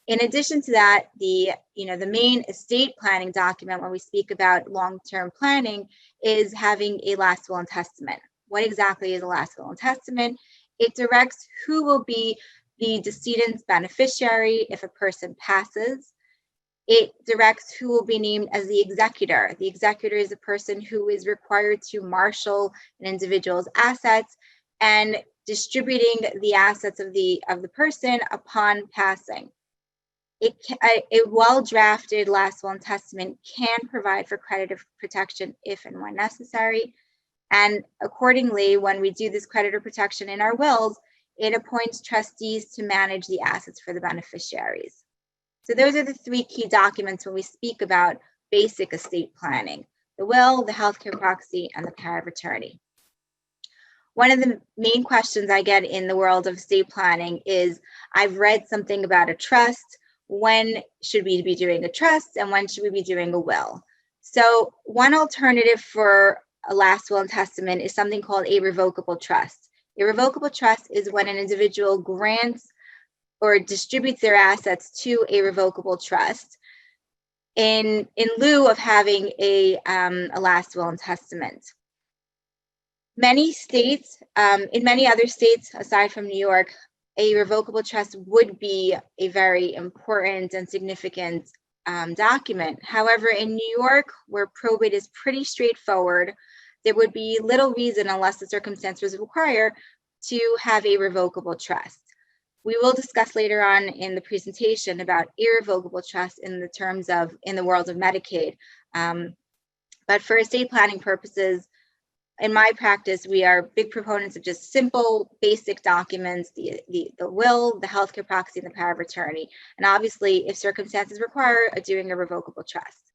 In addition to that, the main estate planning document when we speak about long-term planning is having a last will and testament. What exactly is a last will and testament? It directs who will be the decedent's beneficiary if a person passes. It directs who will be named as the executor. The executor is a person who is required to marshal an individual's assets and distributing the assets of the person upon passing. A well-drafted last will and testament can provide for creditor protection if and when necessary. And accordingly, when we do this creditor protection in our wills, it appoints trustees to manage the assets for the beneficiaries. So those are the three key documents when we speak about basic estate planning: the will, the healthcare proxy, and the power of attorney. One of the main questions I get in the world of estate planning is, I've read something about a trust. When should we be doing a trust and when should we be doing a will? So one alternative for a last will and testament is something called a revocable trust. A revocable trust is when an individual grants or distributes their assets to a revocable trust in lieu of having a last will and testament. Many states, in many other states aside from New York, a revocable trust would be a very important and significant document. However, in New York, where probate is pretty straightforward, there would be little reason, unless the circumstances require, to have a revocable trust. We will discuss later on in the presentation about irrevocable trust in the world of Medicaid. But for estate planning purposes, in my practice, we are big proponents of just simple, basic documents: the will, the healthcare proxy, and the power of attorney. And obviously, if circumstances require, doing a revocable trust.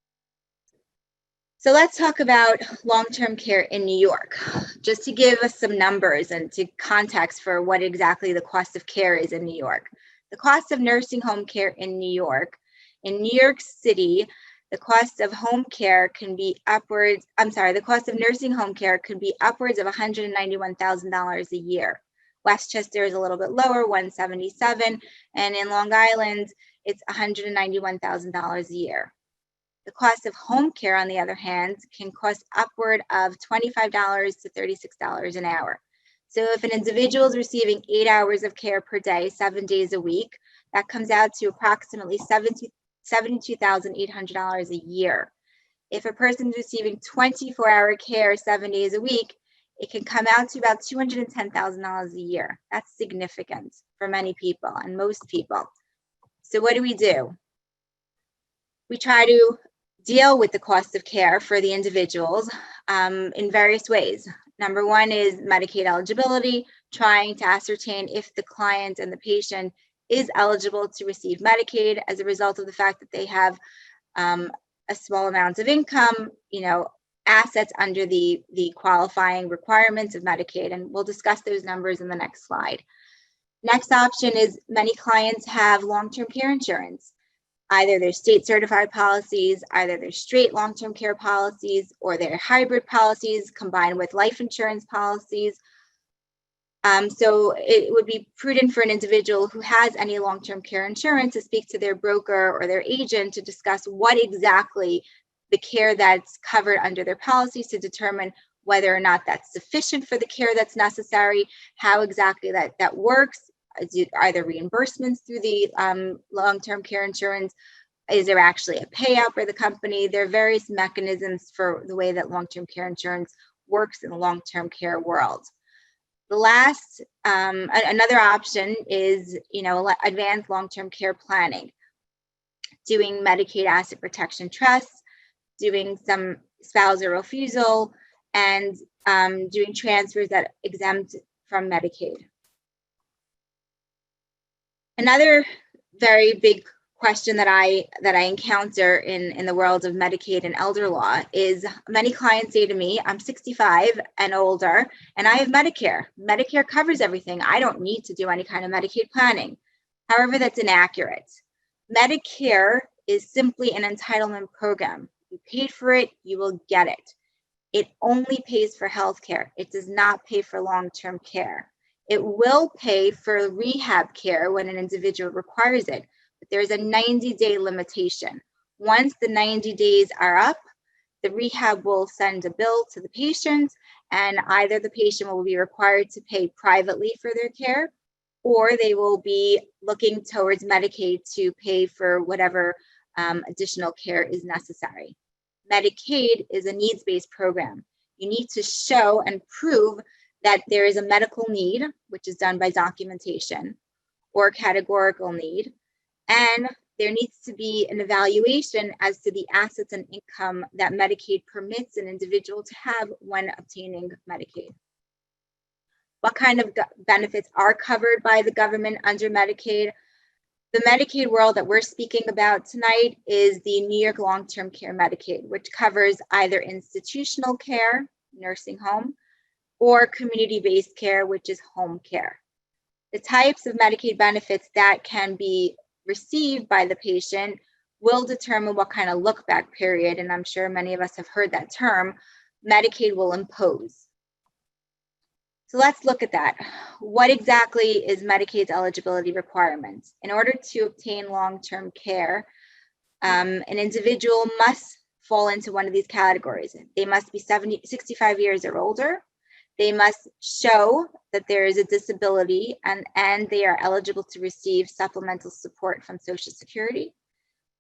So let's talk about long-term care in New York, just to give us some numbers and to context for what exactly the cost of care is in New York. The cost of nursing home care in New York City, the cost of home care can be upwards, the cost of nursing home care could be upwards of $191,000 a year. Westchester is a little bit lower, $177,000, and in Long Island, it's $191,000 a year. The cost of home care, on the other hand, can cost upward of $25 to $36 an hour. So if an individual is receiving 8 hours of care per day, 7 days a week, that comes out to approximately $72,800 a year. If a person is receiving 24-hour care 7 days a week, it can come out to about $210,000 a year. That's significant for many people and most people. So what do? We try to deal with the cost of care for the individuals in various ways. Number one is Medicaid eligibility, trying to ascertain if the client and the patient is eligible to receive Medicaid as a result of the fact that they have a small amount of income, assets under the qualifying requirements of Medicaid. And we'll discuss those numbers in the next slide. Next option is many clients have long-term care insurance. Either they're state certified policies, either they're straight long-term care policies, or they're hybrid policies combined with life insurance policies. So it would be prudent for an individual who has any long-term care insurance to speak to their broker or their agent to discuss what exactly the care that's covered under their policies, to determine whether or not that's sufficient for the care that's necessary, how exactly that works. Are there reimbursements through the long-term care insurance? Is there actually a payout for the company? There are various mechanisms for the way that long-term care insurance works in the long-term care world. The last, another option is, advanced long-term care planning, doing Medicaid asset protection trusts, doing some spousal refusal, and doing transfers that exempt from Medicaid. Another very big question that I encounter in the world of Medicaid and elder law is many clients say to me, I'm 65 and older and I have Medicare. Medicare covers everything. I don't need to do any kind of Medicaid planning. However, that's inaccurate. Medicare is simply an entitlement program. You paid for it, you will get it. It only pays for health care. It does not pay for long-term care. It will pay for rehab care when an individual requires it, but there's a 90-day limitation. Once the 90 days are up, the rehab will send a bill to the patient, and either the patient will be required to pay privately for their care, or they will be looking towards Medicaid to pay for whatever additional care is necessary. Medicaid is a needs-based program. You need to show and prove that there is a medical need, which is done by documentation, or a categorical need, and there needs to be an evaluation as to the assets and income that Medicaid permits an individual to have when obtaining Medicaid. What kind of benefits are covered by the government under Medicaid? The Medicaid world that we're speaking about tonight is the New York Long-Term Care Medicaid, which covers either institutional care, nursing home, or community-based care, which is home care. The types of Medicaid benefits that can be received by the patient will determine what kind of look-back period, and I'm sure many of us have heard that term, Medicaid will impose. So let's look at that. What exactly is Medicaid's eligibility requirements? In order to obtain long-term care, an individual must fall into one of these categories. They must be 65 years or older. They must show that there is a disability and they are eligible to receive supplemental support from Social Security,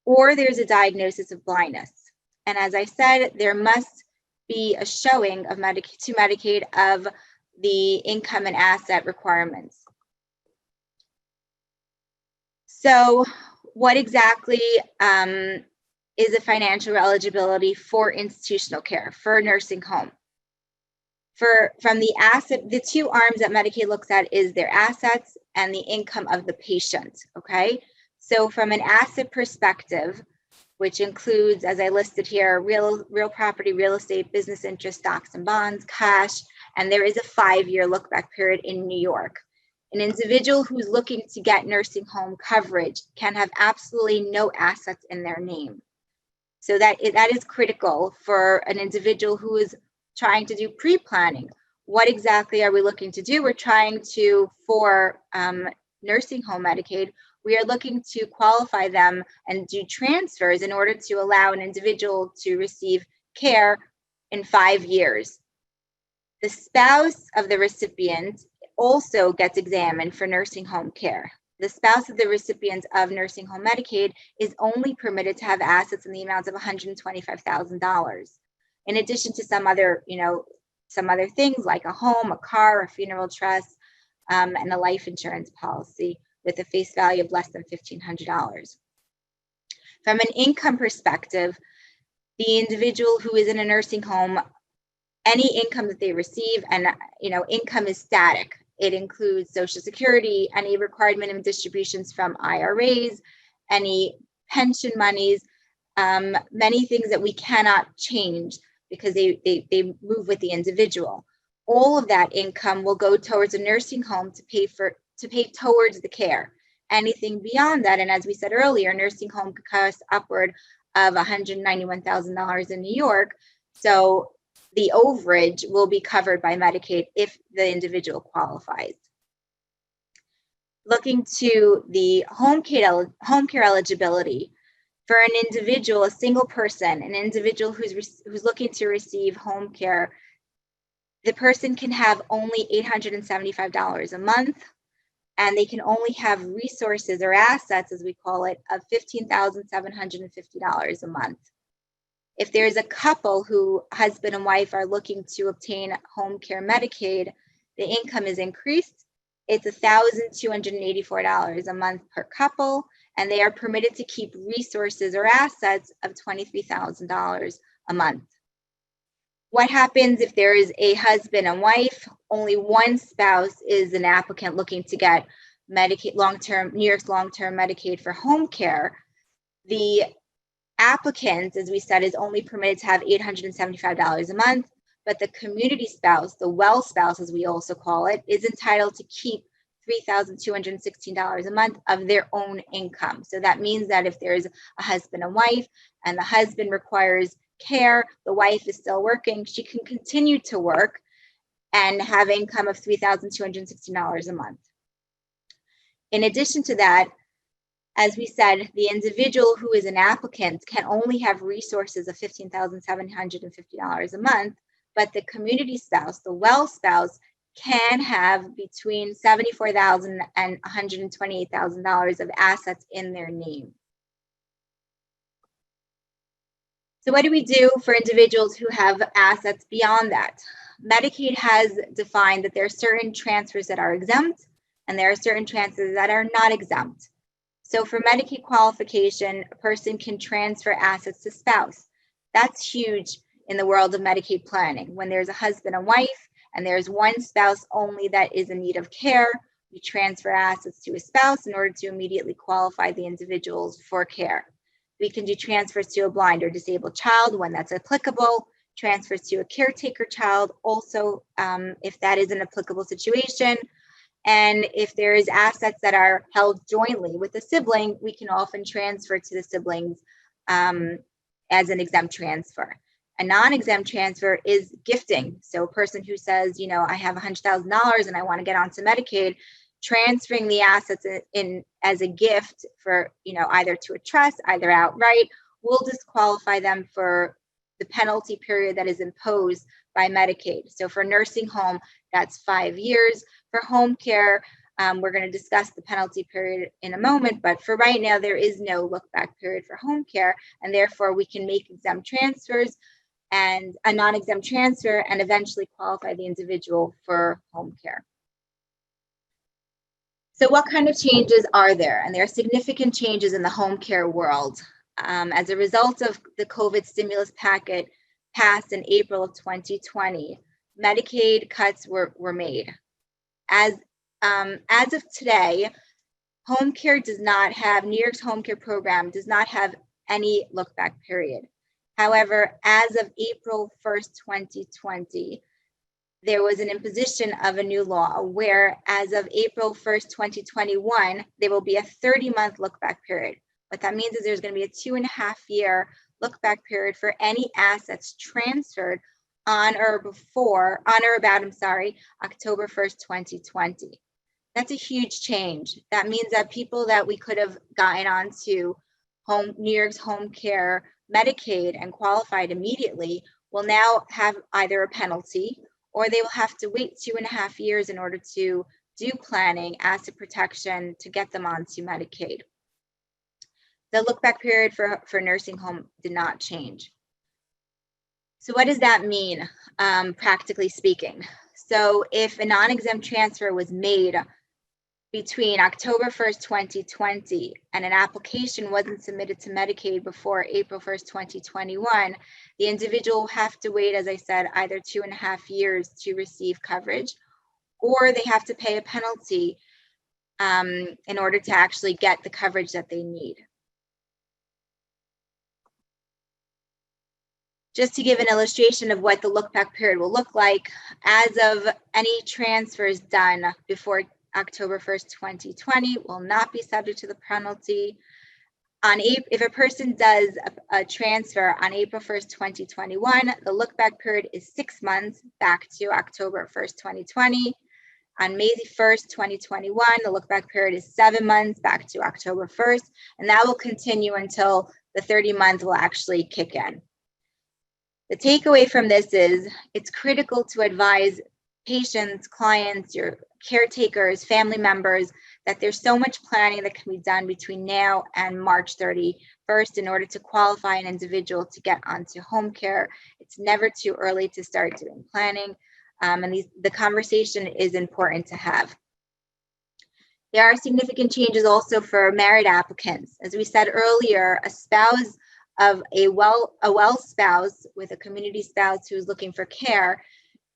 or there's a diagnosis of blindness. And as I said, there must be a showing of Medicaid of the income and asset requirements. So what exactly is a financial eligibility for institutional care, for a nursing home? From the asset, the two arms that Medicaid looks at is their assets and the income of the patient, okay? So from an asset perspective, which includes, as I listed here, real property, real estate, business interest, stocks and bonds, cash, and there is a 5-year look-back period in New York. An individual who's looking to get nursing home coverage can have absolutely no assets in their name. So that is critical for an individual who is trying to do pre-planning. What exactly are we looking to do? We're trying to, for nursing home Medicaid, we are looking to qualify them and do transfers in order to allow an individual to receive care in 5 years. The spouse of the recipient also gets examined for nursing home care. The spouse of the recipient of nursing home Medicaid is only permitted to have assets in the amount of $125,000. In addition to some other things like a home, a car, a funeral trust, and a life insurance policy with a face value of less than $1,500. From an income perspective, the individual who is in a nursing home, any income that they receive, and income is static. It includes Social Security, any required minimum distributions from IRAs, any pension monies, many things that we cannot change because they move with the individual. All of that income will go towards a nursing home to pay towards the care. Anything beyond that, and as we said earlier, nursing home could cost upward of $191,000 in New York. So the overage will be covered by Medicaid if the individual qualifies. Looking to the home care eligibility, for an individual, a single person, an individual who's looking to receive home care, the person can have only $875 a month, and they can only have resources or assets, as we call it, of $15,750 a month. If there's a couple who, husband and wife, are looking to obtain home care Medicaid, the income is increased. It's $1,284 a month per couple, and they are permitted to keep resources or assets of $23,000 a month. What happens if there is a husband and wife? Only one spouse is an applicant looking to get Medicaid New York's long-term Medicaid for home care. The applicant, as we said, is only permitted to have $875 a month, but the community spouse, the well spouse, as we also call it, is entitled to keep $3,216 a month of their own income. So that means that if there's a husband and wife and the husband requires care, the wife is still working, she can continue to work and have income of $3,216 a month. In addition to that, as we said, the individual who is an applicant can only have resources of $15,750 a month, but the community spouse, the well spouse, can have between $74,000 and $128,000 of assets in their name. So what do we do for individuals who have assets beyond that? Medicaid has defined that there are certain transfers that are exempt and there are certain transfers that are not exempt. So for Medicaid qualification, a person can transfer assets to spouse. That's huge in the world of Medicaid planning. When there's a husband and wife and there's one spouse only that is in need of care, we transfer assets to a spouse in order to immediately qualify the individuals for care. We can do transfers to a blind or disabled child when that's applicable, transfers to a caretaker child also if that is an applicable situation. And if there is assets that are held jointly with a sibling, we can often transfer to the siblings as an exempt transfer. A non-exempt transfer is gifting. So a person who says, I have $100,000 and I want to get onto Medicaid, transferring the assets in as a gift for, either to a trust, either outright, will disqualify them for the penalty period that is imposed by Medicaid. So for nursing home, that's 5 years. For home care, we're going to discuss the penalty period in a moment, but for right now, there is no look-back period for home care, and therefore we can make exempt transfers and a non-exempt transfer and eventually qualify the individual for home care. So what kind of changes are there? And there are significant changes in the home care world. As a result of the COVID stimulus packet passed in April of 2020, Medicaid cuts were made. As of today, home care does not have, New York's home care program does not have any look-back period. However, as of April 1st, 2020, there was an imposition of a new law where as of April 1st, 2021, there will be a 30-month look-back period. What that means is there's going to be a 2.5-year look-back period for any assets transferred on or about October 1st, 2020. That's a huge change. That means that people that we could have gotten onto New York's home care Medicaid and qualified immediately will now have either a penalty or they will have to wait 2.5 years in order to do planning, asset protection to get them onto Medicaid. The look-back period for nursing home did not change. So what does that mean, practically speaking? So if a non-exempt transfer was made between October 1st, 2020, and an application wasn't submitted to Medicaid before April 1st, 2021, the individual will have to wait, as I said, either 2.5 years to receive coverage, or they have to pay a penalty in order to actually get the coverage that they need. Just to give an illustration of what the look-back period will look like, as of any transfers done before October 1st, 2020 will not be subject to the penalty. If a person does a transfer on April 1st, 2021, the look-back period is 6 months back to October 1st, 2020. On May 1st, 2021, the look-back period is 7 months back to October 1st, and that will continue until the 30-month will actually kick in. The takeaway from this is it's critical to advise patients, clients, your caretakers, family members, that there's so much planning that can be done between now and March 31st in order to qualify an individual to get onto home care. It's never too early to start doing planning, and the conversation is important to have. There are significant changes also for married applicants. As we said earlier, a spouse of a well spouse with a community spouse who's looking for care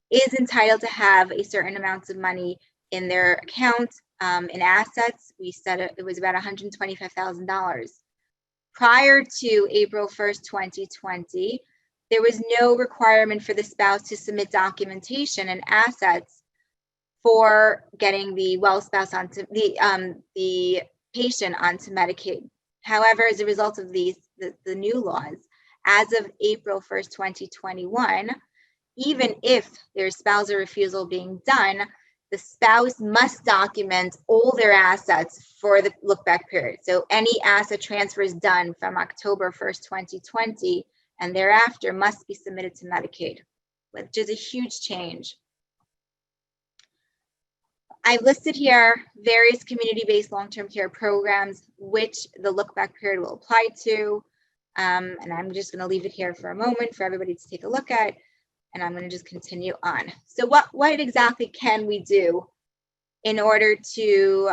is entitled to have a certain amounts of money in their account. In assets, we said it was about $125,000. Prior to April 1st, 2020, there was no requirement for the spouse to submit documentation and assets for getting the well spouse onto the patient onto Medicaid. However, as a result of the new laws, as of April 1st, 2021, even if there's spousal refusal being done, the spouse must document all their assets for the look-back period. So any asset transfers done from October 1st, 2020 and thereafter must be submitted to Medicaid, which is a huge change. I've listed here various community-based long-term care programs which the look-back period will apply to. And I'm just going to leave it here for a moment for everybody to take a look at. And I'm going to just continue on. So what exactly can we do in order to,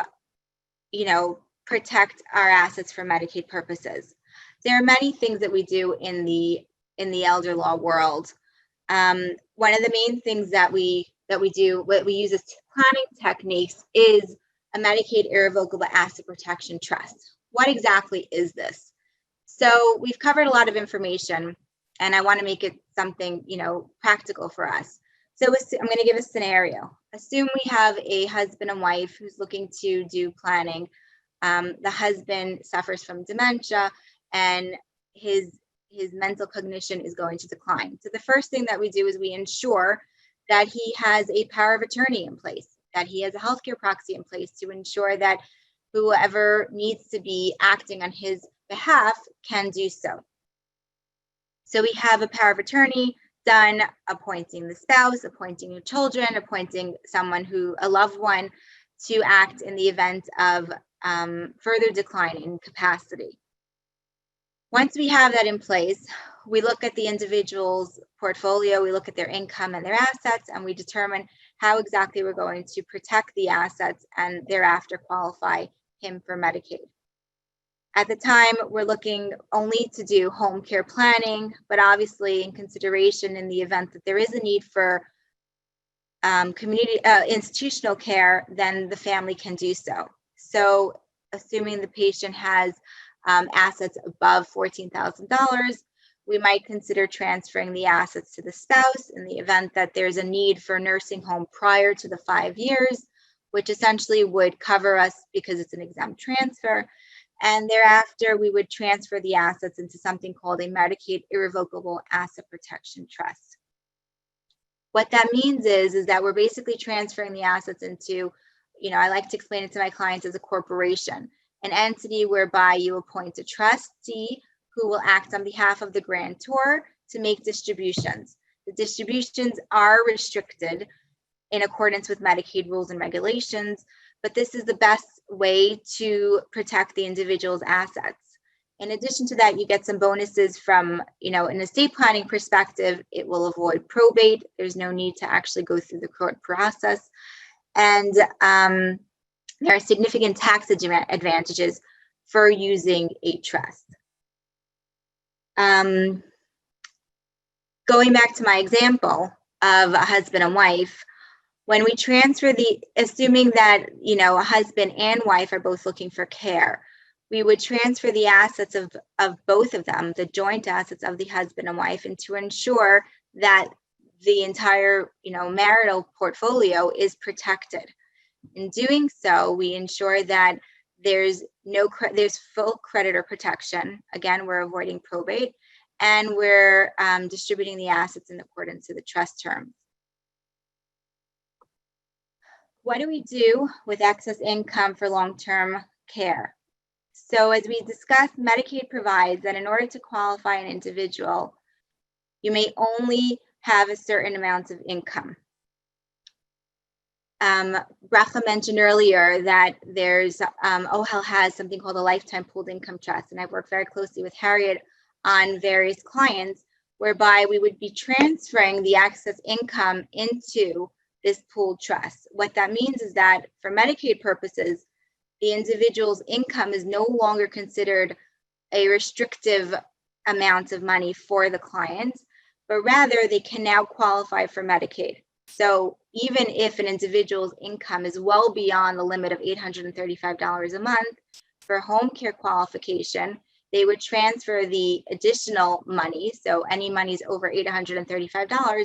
protect our assets for Medicaid purposes? There are many things that we do in the elder law world. One of the main things that we do, what we use as planning techniques, is a Medicaid irrevocable asset protection trust. What exactly is this? So we've covered a lot of information, and I want to make it something, practical for us. So I'm going to give a scenario. Assume we have a husband and wife who's looking to do planning. The husband suffers from dementia, and his mental cognition is going to decline. So the first thing that we do is we ensure that he has a power of attorney in place, that he has a healthcare proxy in place to ensure that whoever needs to be acting on his behalf can do so. So we have a power of attorney done, appointing the spouse, appointing your children, appointing a loved one to act in the event of further decline in capacity. Once we have that in place, we look at the individual's portfolio, we look at their income and their assets, and we determine how exactly we're going to protect the assets and thereafter qualify him for Medicaid. At the time, we're looking only to do home care planning, but obviously in consideration in the event that there is a need for institutional care, then the family can do so. So assuming the patient has assets above $14,000, we might consider transferring the assets to the spouse in the event that there's a need for nursing home prior to the 5 years, which essentially would cover us because it's an exempt transfer. And thereafter, we would transfer the assets into something called a Medicaid Irrevocable Asset Protection Trust. What that means is that we're basically transferring the assets into, I like to explain it to my clients as a corporation, an entity whereby you appoint a trustee who will act on behalf of the grantor to make distributions. The distributions are restricted in accordance with Medicaid rules and regulations, but this is the best way to protect the individual's assets. In addition to that, you get some bonuses from, an estate planning perspective. It will avoid probate. There's no need to actually go through the court process. And there are significant tax advantages for using a trust. Going back to my example of a husband and wife, when we transfer assuming that, a husband and wife are both looking for care, we would transfer the assets of both of them, the joint assets of the husband and wife, and to ensure that the entire, marital portfolio is protected. In doing so, we ensure that there's full creditor protection. Again, we're avoiding probate, and we're distributing the assets in accordance to the trust terms. What do we do with excess income for long-term care? So as we discussed, Medicaid provides that in order to qualify an individual, you may only have a certain amount of income. Bracha mentioned earlier that there's, OHEL has something called a lifetime pooled income trust, and I've worked very closely with Harriet on various clients whereby we would be transferring the excess income into this pooled trust. What that means is that for Medicaid purposes, the individual's income is no longer considered a restrictive amounts of money for the clients, but rather they can now qualify for Medicaid. So even if an individual's income is well beyond the limit of $835 a month for home care qualification, they would transfer the additional money, so any monies over $835,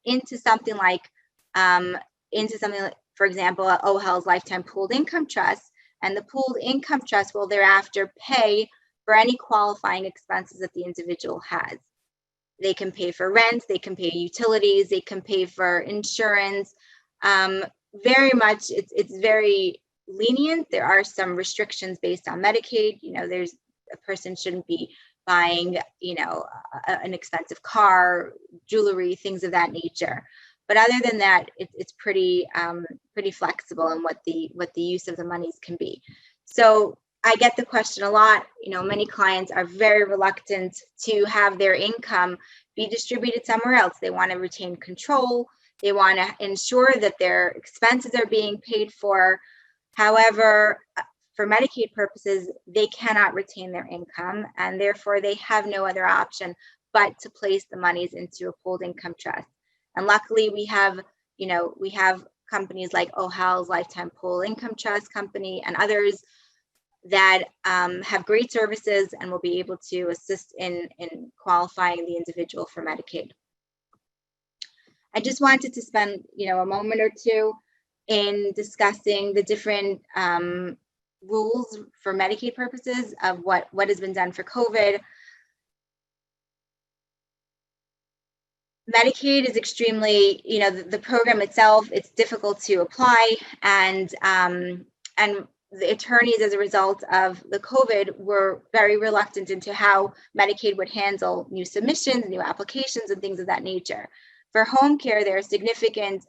into something like, for example, OHEL's Lifetime Pooled Income Trust, and the pooled income trust will thereafter pay for any qualifying expenses that the individual has. They can pay for rent, they can pay utilities, they can pay for insurance. Very much, it's very lenient. There are some restrictions based on Medicaid. You know, a person shouldn't be buying, you know, an expensive car, jewelry, things of that nature. But other than that, it's pretty flexible in what the use of the monies can be. So I get the question a lot. You know, many clients are very reluctant to have their income be distributed somewhere else. They want to retain control. They want to ensure that their expenses are being paid for. However, for Medicaid purposes, they cannot retain their income, and therefore they have no other option but to place the monies into a pooled income trust. And luckily, we have companies like OHEL's Lifetime Pooled Income Trust Company and others that have great services and will be able to assist in qualifying the individual for Medicaid. I just wanted to spend, you know, a moment or two in discussing the different rules for Medicaid purposes of what has been done for COVID. Medicaid is extremely, you know, the program itself, it's difficult to apply, and the attorneys, as a result of the COVID, were very reluctant into how Medicaid would handle new submissions, new applications, and things of that nature. For home care, there's significant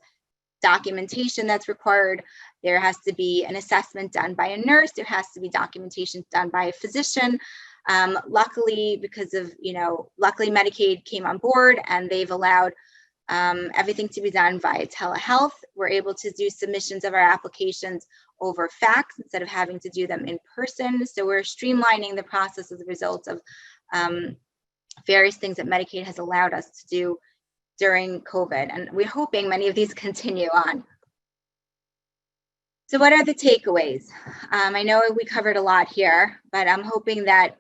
documentation that's required. There has to be an assessment done by a nurse. There has to be documentation done by a physician. Luckily, because of, you know, luckily Medicaid came on board and they've allowed everything to be done via telehealth. We're able to do submissions of our applications over fax instead of having to do them in person. So we're streamlining the process as a result of various things that Medicaid has allowed us to do during COVID. And we're hoping many of these continue on. So what are the takeaways? I know we covered a lot here, but I'm hoping that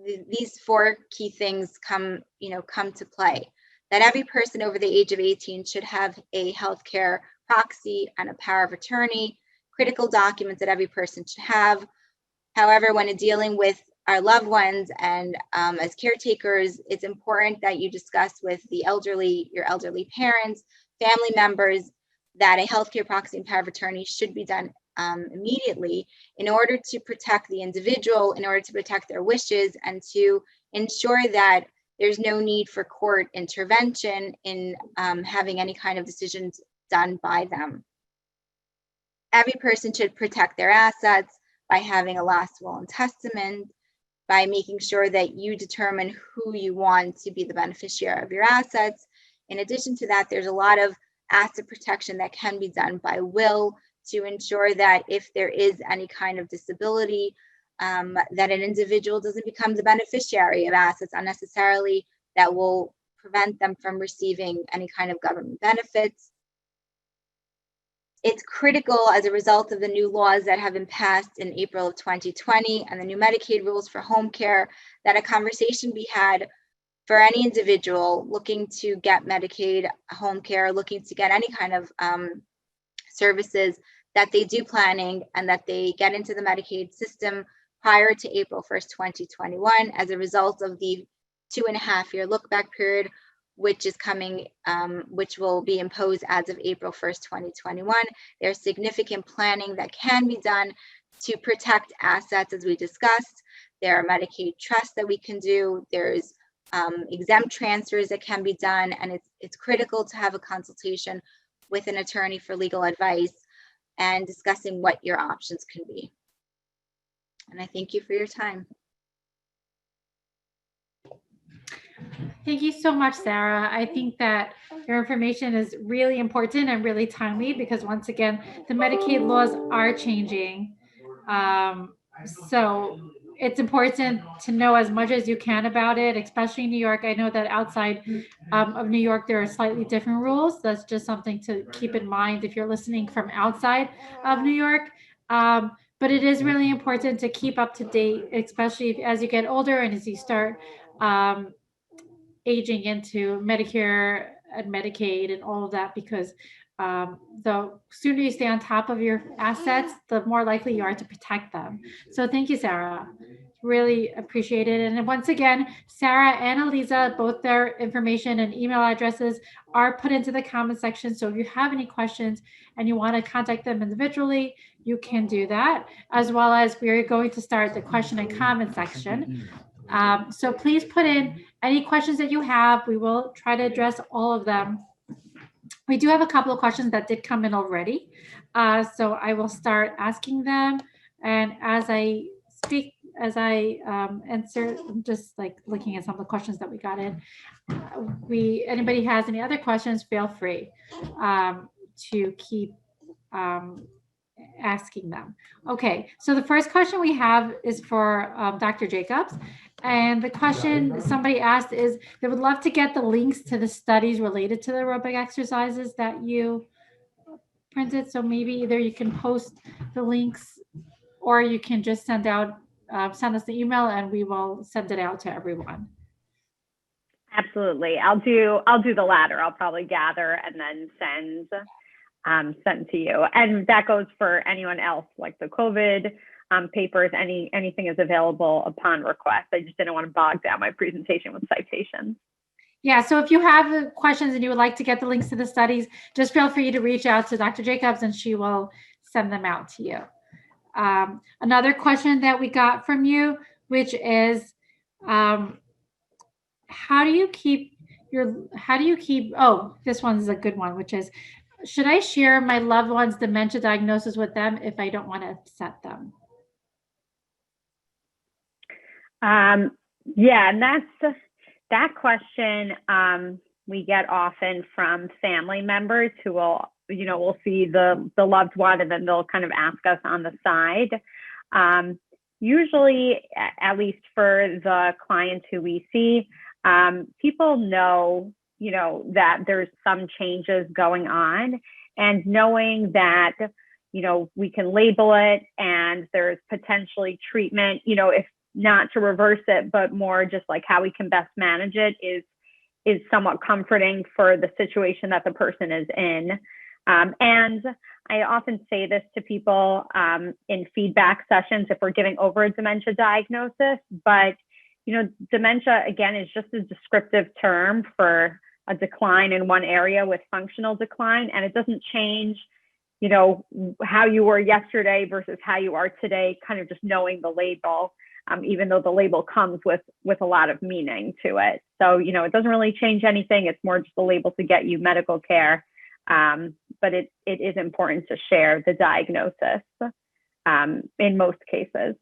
these four key things come to play. That every person over the age of 18 should have a healthcare proxy and a power of attorney, critical documents that every person should have. However, when dealing with our loved ones and as caretakers, it's important that you discuss with the elderly, your elderly parents, family members, that a healthcare proxy and power of attorney should be done immediately in order to protect the individual, in order to protect their wishes, and to ensure that there's no need for court intervention in having any kind of decisions done by them. Every person should protect their assets by having a last will and testament, by making sure that you determine who you want to be the beneficiary of your assets. In addition to that, there's a lot of asset protection that can be done by will to ensure that if there is any kind of disability, that an individual doesn't become the beneficiary of assets unnecessarily that will prevent them from receiving any kind of government benefits. It's critical, as a result of the new laws that have been passed in April of 2020 and the new Medicaid rules for home care, that a conversation be had for any individual looking to get Medicaid home care, looking to get any kind of services, that they do planning and that they get into the Medicaid system prior to April 1st, 2021, as a result of the 2.5-year look back period, which is coming, which will be imposed as of April 1st, 2021. There's significant planning that can be done to protect assets, as we discussed. There are Medicaid trusts that we can do. There's exempt transfers that can be done, and it's critical to have a consultation with an attorney for legal advice and discussing what your options can be. And I thank you for your time. Thank you so much, Sarah. I think that your information is really important and really timely because, once again, the Medicaid laws are changing. So it's important to know as much as you can about it, especially in New York. I know that outside of New York, there are slightly different rules. That's just something to keep in mind if you're listening from outside of New York. But it is really important to keep up to date, especially as you get older and as you start aging into Medicare and Medicaid and all of that, because the sooner you stay on top of your assets, the more likely you are to protect them. So thank you, Sarah. Really appreciate it. And once again, Sarah and Aliza, both their information and email addresses are put into the comment section. So if you have any questions and you want to contact them individually, you can do that, as well as we're going to start the question and comment section. So please put in any questions that you have. We will try to address all of them. We do have a couple of questions that did come in already. So I will start asking them. And as I speak, as I answer, I'm just like looking at some of the questions that we got in. Anybody has any other questions, feel free to keep asking them. Okay, so the first question we have is for Dr. Jacobs. And the question somebody asked is, they would love to get the links to the studies related to the aerobic exercises that you printed. So maybe either you can post the links or you can just send us the email and we will send it out to everyone. Absolutely. I'll do the latter. I'll probably gather and then send to you. And that goes for anyone else, like the COVID papers, anything is available upon request. I just didn't want to bog down my presentation with citations. Yeah, so if you have questions and you would like to get the links to the studies, just feel free to reach out to Dr. Jacobs and she will send them out to you. Another question that we got from you, which is, how do you keep, this one's a good one, which is, should I share my loved one's dementia diagnosis with them if I don't want to upset them? Yeah, and that question we get often from family members who will see the loved one and then they'll kind of ask us on the side. Usually, at least for the clients who we see, people know, that there's some changes going on, and knowing that, we can label it and there's potentially treatment, if not to reverse it, but more just like how we can best manage it is somewhat comforting for the situation that the person is in. And I often say this to people in feedback sessions if we're giving over a dementia diagnosis, but dementia, again, is just a descriptive term for a decline in one area with functional decline, and it doesn't change, how you were yesterday versus how you are today, kind of just knowing the label, even though the label comes with a lot of meaning to it. So, it doesn't really change anything. It's more just a label to get you medical care. But it is important to share the diagnosis in most cases.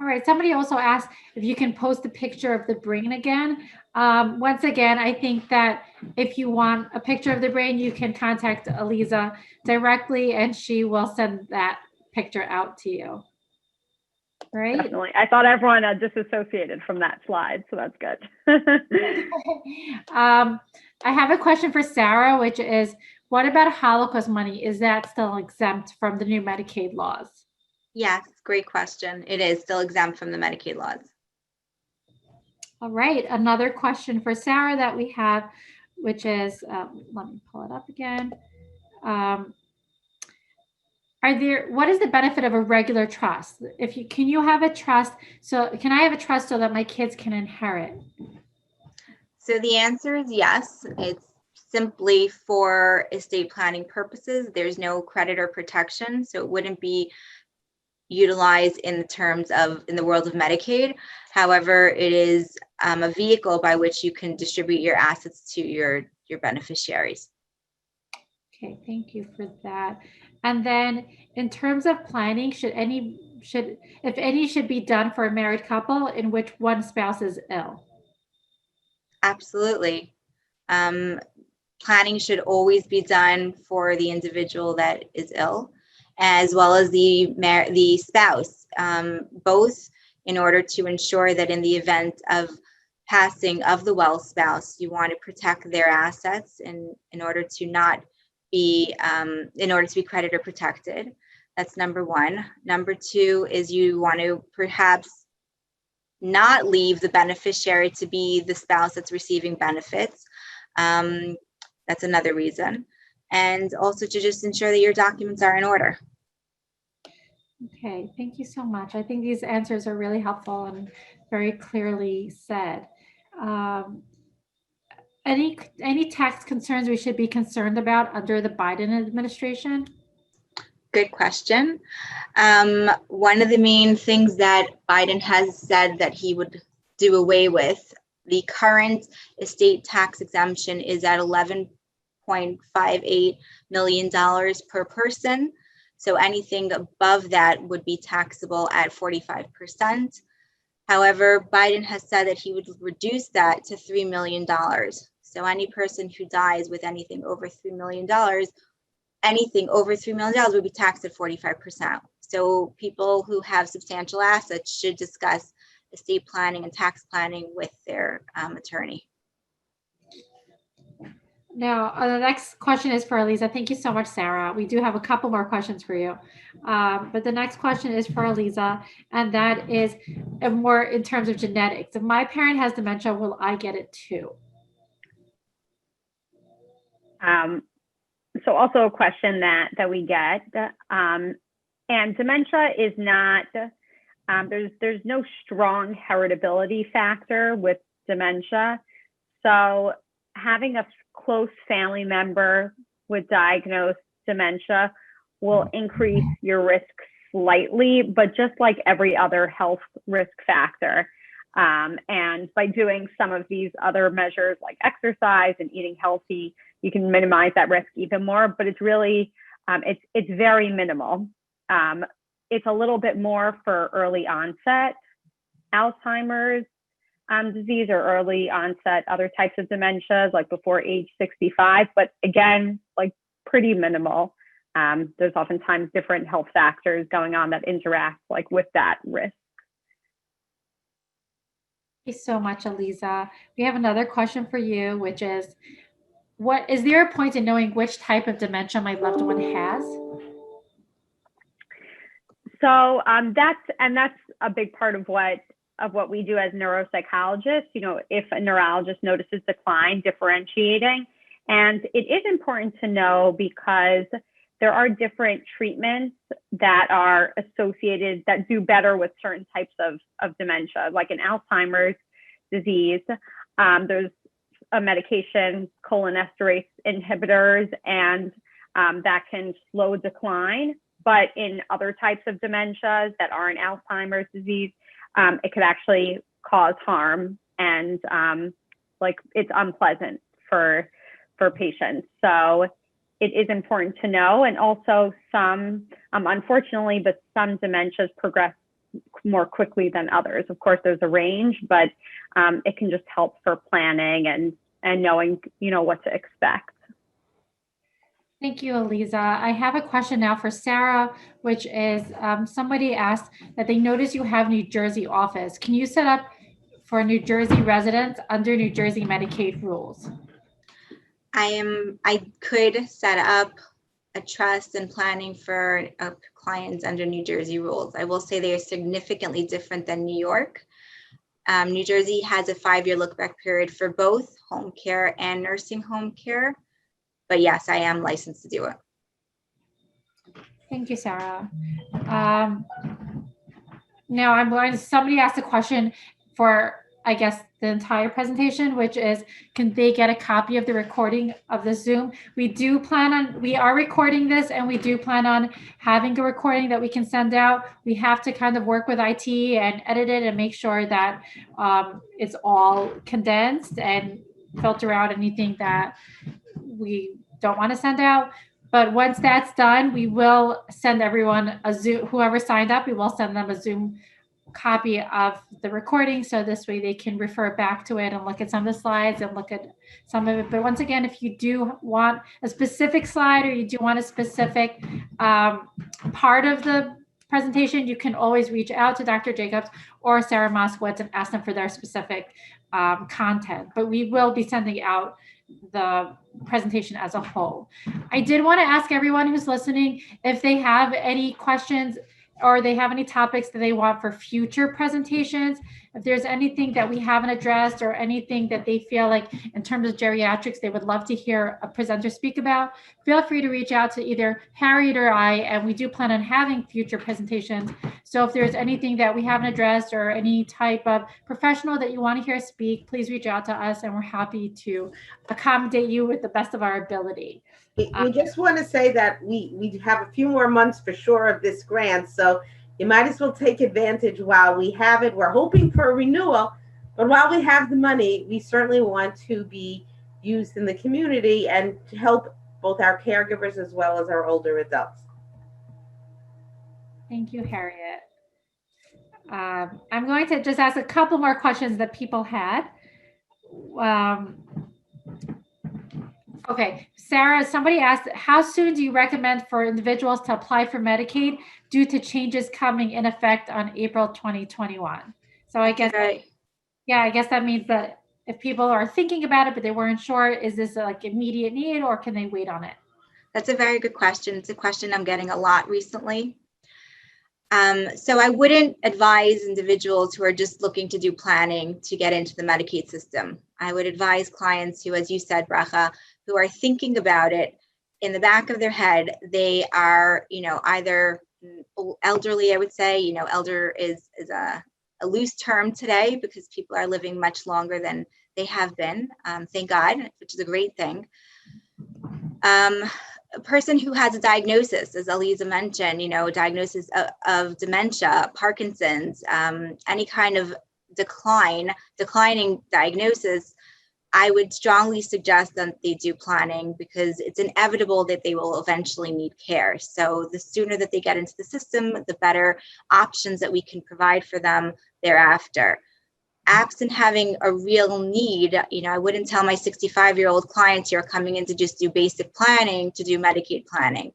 All right. Somebody also asked if you can post a picture of the brain again. Once again, I think that if you want a picture of the brain, you can contact Aliza directly and she will send that picture out to you. Right? Definitely. I thought everyone disassociated from that slide, so that's good. I have a question for Sarah, which is, what about Holocaust money? Is that still exempt from the new Medicaid laws? Yes, great question. It is still exempt from the Medicaid laws. All right. Another question for Sarah that we have, which is, let me pull it up again. What is the benefit of a regular trust? Can you have a trust? So can I have a trust so that my kids can inherit? So the answer is yes. It's simply for estate planning purposes. There's no creditor protection, so it wouldn't be utilized in the world of Medicaid. However, it is a vehicle by which you can distribute your assets to your beneficiaries. Okay, thank you for that. And then in terms of planning, if any should be done for a married couple in which one spouse is ill? Absolutely. Planning should always be done for the individual that is ill, as well as the spouse. Both in order to ensure that in the event of passing of the well spouse, you want to protect their assets in order to not be, in order to be creditor protected. That's number one. Number two is you want to perhaps not leave the beneficiary to be the spouse that's receiving benefits. That's another reason. And also to just ensure that your documents are in order. Okay, thank you so much. I think these answers are really helpful and very clearly said. Any tax concerns we should be concerned about under the Biden administration? Good question. One of the main things that Biden has said that he would do away with, the current estate tax exemption is at $11.58 million per person. So anything above that would be taxable at 45%. However, Biden has said that he would reduce that to $3 million. So any person who dies with anything over $3 million, anything over $3 million would be taxed at 45%. So people who have substantial assets should discuss estate planning and tax planning with their attorney. Now, the next question is for Aliza. Thank you so much, Sarah. We do have a couple more questions for you. But the next question is for Aliza, and that is more in terms of genetics. If my parent has dementia, will I get it too? So also a question that we get, and dementia is not, there's no strong heritability factor with dementia. So having a close family member with diagnosed dementia will increase your risk slightly, but just like every other health risk factor. And by doing some of these other measures like exercise and eating healthy, you can minimize that risk even more, but it's really, it's very minimal. It's a little bit more for early onset Alzheimer's disease or early onset other types of dementias, like before age 65, but again, like pretty minimal. There's oftentimes different health factors going on that interact like with that risk. Thank you so much, Aliza. We have another question for you, which is, what is there a point in knowing which type of dementia my loved one has? So that's a big part of what we do as neuropsychologists. You know, if a neurologist notices decline, differentiating, and it is important to know because there are different treatments that are associated that do better with certain types of dementia, like in Alzheimer's disease. There's a medication, cholinesterase inhibitors, and that can slow decline. But in other types of dementias that aren't Alzheimer's disease, it could actually cause harm and like it's unpleasant for patients. So it is important to know. And also some, unfortunately, but some dementias progress more quickly than others. Of course, there's a range, but it can just help for planning and knowing, you know, what to expect. Thank you, Aliza. I have a question now for Sarah, which is somebody asked that they notice you have New Jersey office. Can you set up for New Jersey residents under New Jersey Medicaid rules? I could set up a trust and planning for clients under New Jersey rules. I will say they are significantly different than New York. New Jersey has a 5-year look back period for both home care and nursing home care. But yes, I am licensed to do it. Thank you, Sarah. Now I'm going to, somebody asked a question for, I guess, the entire presentation, which is, can they get a copy of the recording of the Zoom? We are recording this, and we do plan on having a recording that we can send out. We have to kind of work with IT and edit it and make sure that it's all condensed and filter out anything that we don't want to send out. But once that's done, we will send everyone a Zoom, whoever signed up, we will send them a Zoom copy of the recording. So this way they can refer back to it and look at some of the slides and look at some of it. But once again, if you do want a specific slide or you do want a specific part of the presentation, you can always reach out to Dr. Jacobs or Sarah Moskowitz and ask them for their specific content. But we will be sending out the presentation as a whole. I did want to ask everyone who's listening if they have any questions or they have any topics that they want for future presentations. If there's anything that we haven't addressed or anything that they feel like in terms of geriatrics, they would love to hear a presenter speak about, feel free to reach out to either Harriet or I, and we do plan on having future presentations. So if there's anything that we haven't addressed or any type of professional that you want to hear speak, please reach out to us and we're happy to accommodate you with the best of our ability. We just want to say that we have a few more months for sure of this grant, so you might as well take advantage while we have it. We're hoping for a renewal, but while we have the money, we certainly want to be used in the community and to help both our caregivers as well as our older adults. Thank you, Harriet. I'm going to just ask a couple more questions that people had. Okay, Sarah, somebody asked, how soon do you recommend for individuals to apply for Medicaid due to changes coming in effect on April 2021? So I guess, yeah, I guess that means that if people are thinking about it, but they weren't sure, is this like immediate need or can they wait on it? That's a very good question. It's a question I'm getting a lot recently. So I wouldn't advise individuals who are just looking to do planning to get into the Medicaid system. I would advise clients who, as you said, Bracha, who are thinking about it in the back of their head. They are, either elderly, I would say, elder is a loose term today because people are living much longer than they have been, thank God, which is a great thing. A person who has a diagnosis, as Aliza mentioned, diagnosis of dementia, Parkinson's, any kind of declining diagnosis, I would strongly suggest that they do planning because it's inevitable that they will eventually need care. So the sooner that they get into the system, the better options that we can provide for them thereafter. Absent having a real need, I wouldn't tell my 65-year-old clients you're coming in to just do basic planning to do Medicaid planning.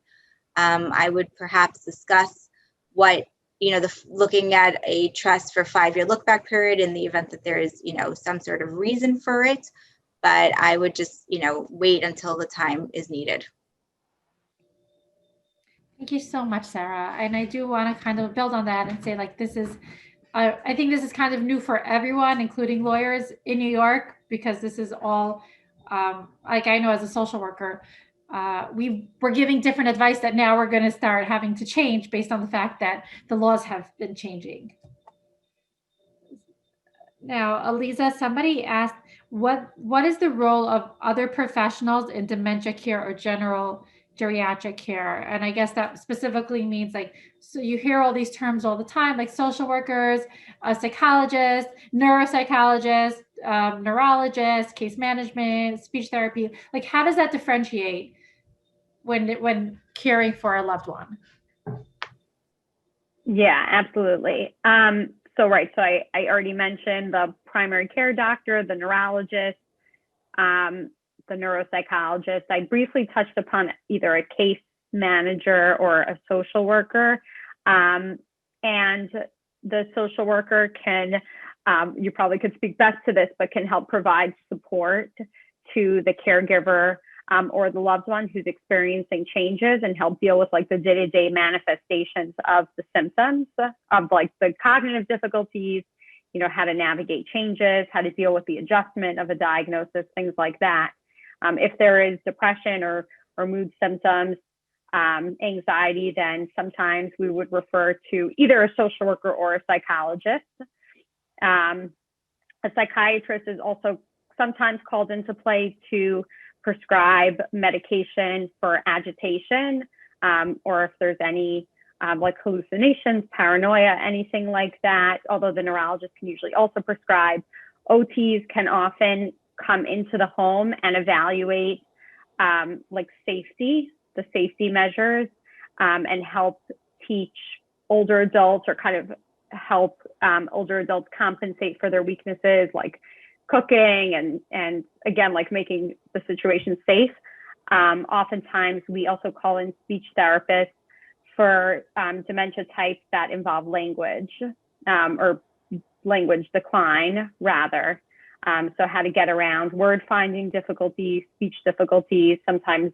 I would perhaps discuss what, looking at a trust for 5-year look back period in the event that there is, some sort of reason for it. But I would just, wait until the time is needed. Thank you so much, Sarah. And I do want to kind of build on that and say, like, this is, I think this is kind of new for everyone, including lawyers in New York, because this is all, like I know as a social worker, we're giving different advice that now we're going to start having to change based on the fact that the laws have been changing. Now, Aliza, somebody asked, what is the role of other professionals in dementia care or general geriatric care? And I guess that specifically means so you hear all these terms all the time, like social workers, a psychologist, neuropsychologist, neurologist, case management, speech therapy. Like, how does that differentiate when caring for a loved one? Yeah, absolutely. So I already mentioned the primary care doctor, the neurologist, the neuropsychologist. I briefly touched upon either a case manager or a social worker. And the social worker can, you probably could speak best to this, but can help provide support to the caregiver or the loved one who's experiencing changes and help deal with the day-to-day manifestations of the symptoms of the cognitive difficulties, how to navigate changes, how to deal with the adjustment of a diagnosis, things like that. If there is depression or mood symptoms, anxiety, then sometimes we would refer to either a social worker or a psychologist. A psychiatrist is also sometimes called into play to prescribe medication for agitation, or if there's any hallucinations, paranoia, anything like that, although the neurologist can usually also prescribe. OTs can often come into the home and evaluate the safety measures, and help teach older adults or kind of help older adults compensate for their weaknesses, like cooking and again, making the situation safe. Oftentimes we also call in speech therapists for dementia types that involve language or language decline, rather. So how to get around word finding difficulties, speech difficulties, sometimes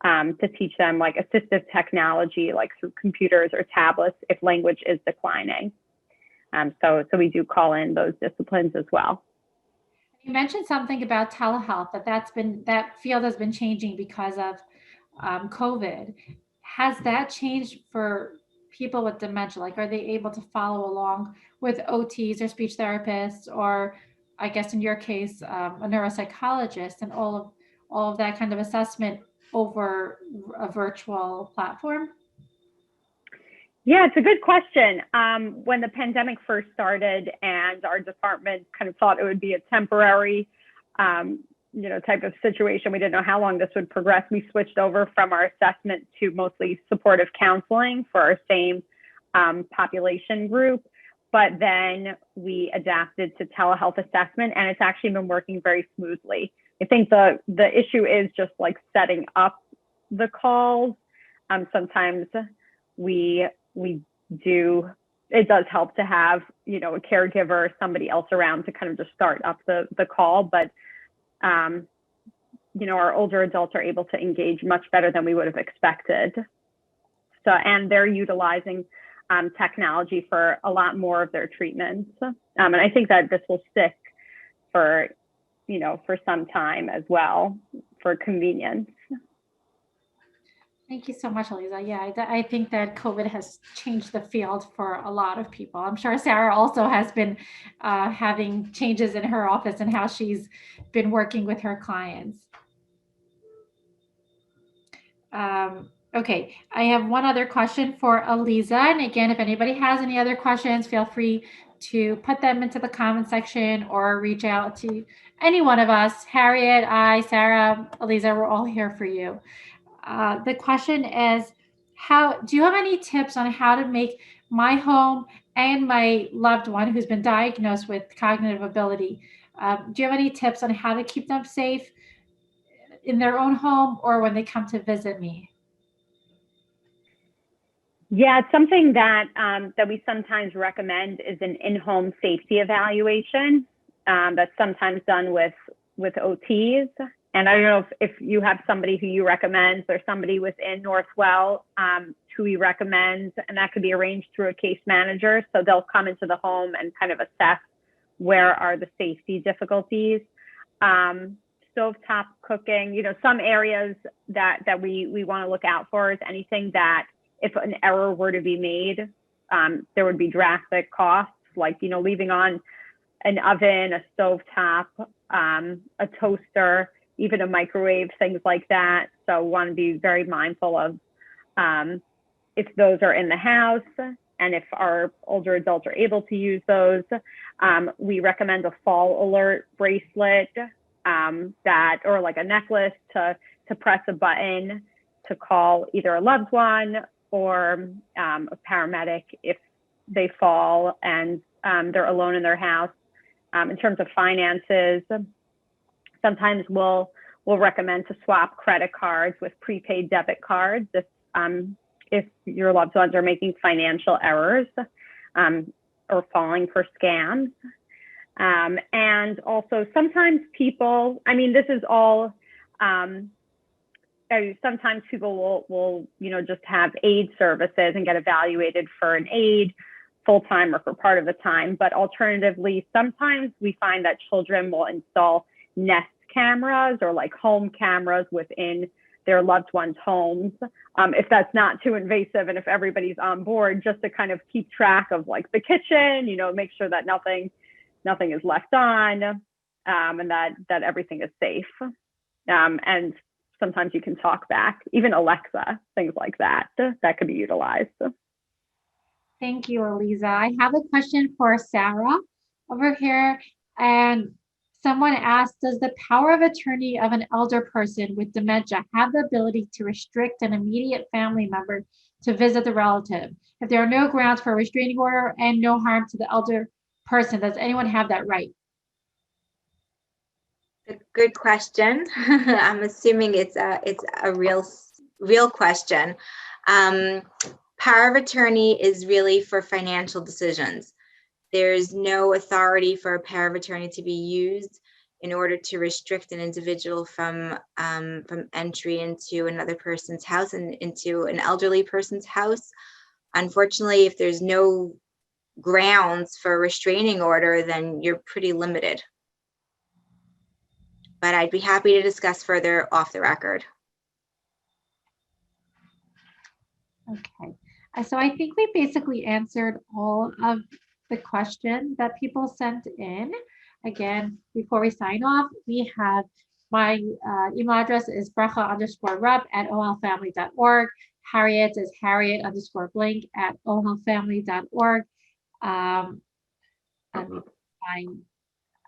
to teach them like assistive technology, like through computers or tablets if language is declining. So we do call in those disciplines as well. You mentioned something about telehealth, that field has been changing because of COVID. Has that changed for people with dementia? Like, are they able to follow along with OTs or speech therapists, or I guess in your case, a neuropsychologist, and all of that kind of assessment over a virtual platform? Yeah, it's a good question. When the pandemic first started and our department kind of thought it would be a temporary, type of situation, we didn't know how long this would progress. We switched over from our assessment to mostly supportive counseling for our same population group. But then we adapted to telehealth assessment, and it's actually been working very smoothly. I think the issue is just like setting up the calls. Sometimes it does help to have, a caregiver or somebody else around to kind of just start up the call. But, our older adults are able to engage much better than we would have expected. So, and they're utilizing technology for a lot more of their treatments. And I think that this will stick for some time as well for convenience. Thank you so much, Aliza. Yeah, I think that COVID has changed the field for a lot of people. I'm sure Sarah also has been having changes in her office and how she's been working with her clients. Okay, I have one other question for Aliza. And again, if anybody has any other questions, feel free to put them into the comment section or reach out to any one of us. Harriet, I, Sarah, Aliza, we're all here for you. The question is, do you have any tips on how to make my home and my loved one who's been diagnosed with cognitive ability, do you have any tips on how to keep them safe in their own home or when they come to visit me? Yeah, it's something that we sometimes recommend is an in-home safety evaluation that's sometimes done with OTs. And I don't know if you have somebody who you recommend, or somebody within Northwell who you recommend, and that could be arranged through a case manager. So they'll come into the home and kind of assess where are the safety difficulties. Stovetop cooking, some areas that we want to look out for is anything that if an error were to be made, there would be drastic costs, like, leaving on an oven, a stovetop, a toaster, even a microwave, things like that. So want to be very mindful of if those are in the house, and if our older adults are able to use those. We recommend a fall alert bracelet or like a necklace to press a button to call either a loved one or a paramedic if they fall and they're alone in their house. In terms of finances, sometimes we'll recommend to swap credit cards with prepaid debit cards if your loved ones are making financial errors or falling for scams. And also sometimes people, this is all, sometimes people will just have aid services and get evaluated for an aid full-time or for part of the time. But alternatively, sometimes we find that children will install Nest cameras or like home cameras within their loved ones' homes. If that's not too invasive and if everybody's on board, just to kind of keep track of like the kitchen, make sure that nothing is left on, and that everything is safe. And sometimes you can talk back, even Alexa, things like that could be utilized. Thank you, Aliza. I have a question for Sarah over here. And someone asked, does the power of attorney of an elder person with dementia have the ability to restrict an immediate family member to visit the relative? If there are no grounds for a restraining order and no harm to the elder person, does anyone have that right? A good question. I'm assuming it's a real question. Power of attorney is really for financial decisions. There's no authority for a power of attorney to be used in order to restrict an individual from entry into another person's house and into an elderly person's house. Unfortunately, if there's no grounds for a restraining order, then you're pretty limited. But I'd be happy to discuss further off the record. Okay, so I think we basically answered all of the questions that people sent in. Again, before we sign off, we have my email address is bracha_rupp@ohlfamily.org. Harriet is harriet_blink at ohlfamily.org. Let me find,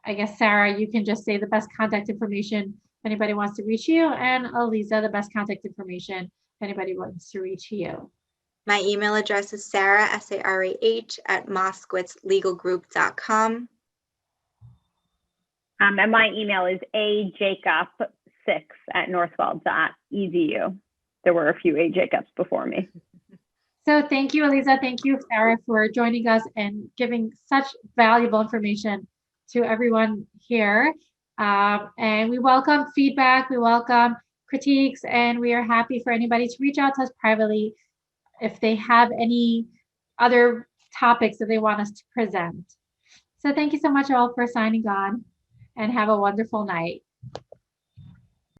I guess, Sarah, you can just say the best contact information if anybody wants to reach you, and Aliza, the best contact information if anybody wants to reach you. My email address is Sarah, SARAH, @moskowitzlegalgroup.com. And my email is ajacob6@northwell.edu. There were a few A Jacobs before me. So thank you, Aliza. Thank you, Sarah, for joining us and giving such valuable information to everyone here. And we welcome feedback, we welcome critiques, and we are happy for anybody to reach out to us privately if they have any other topics that they want us to present. So thank you so much all for signing on, and have a wonderful night.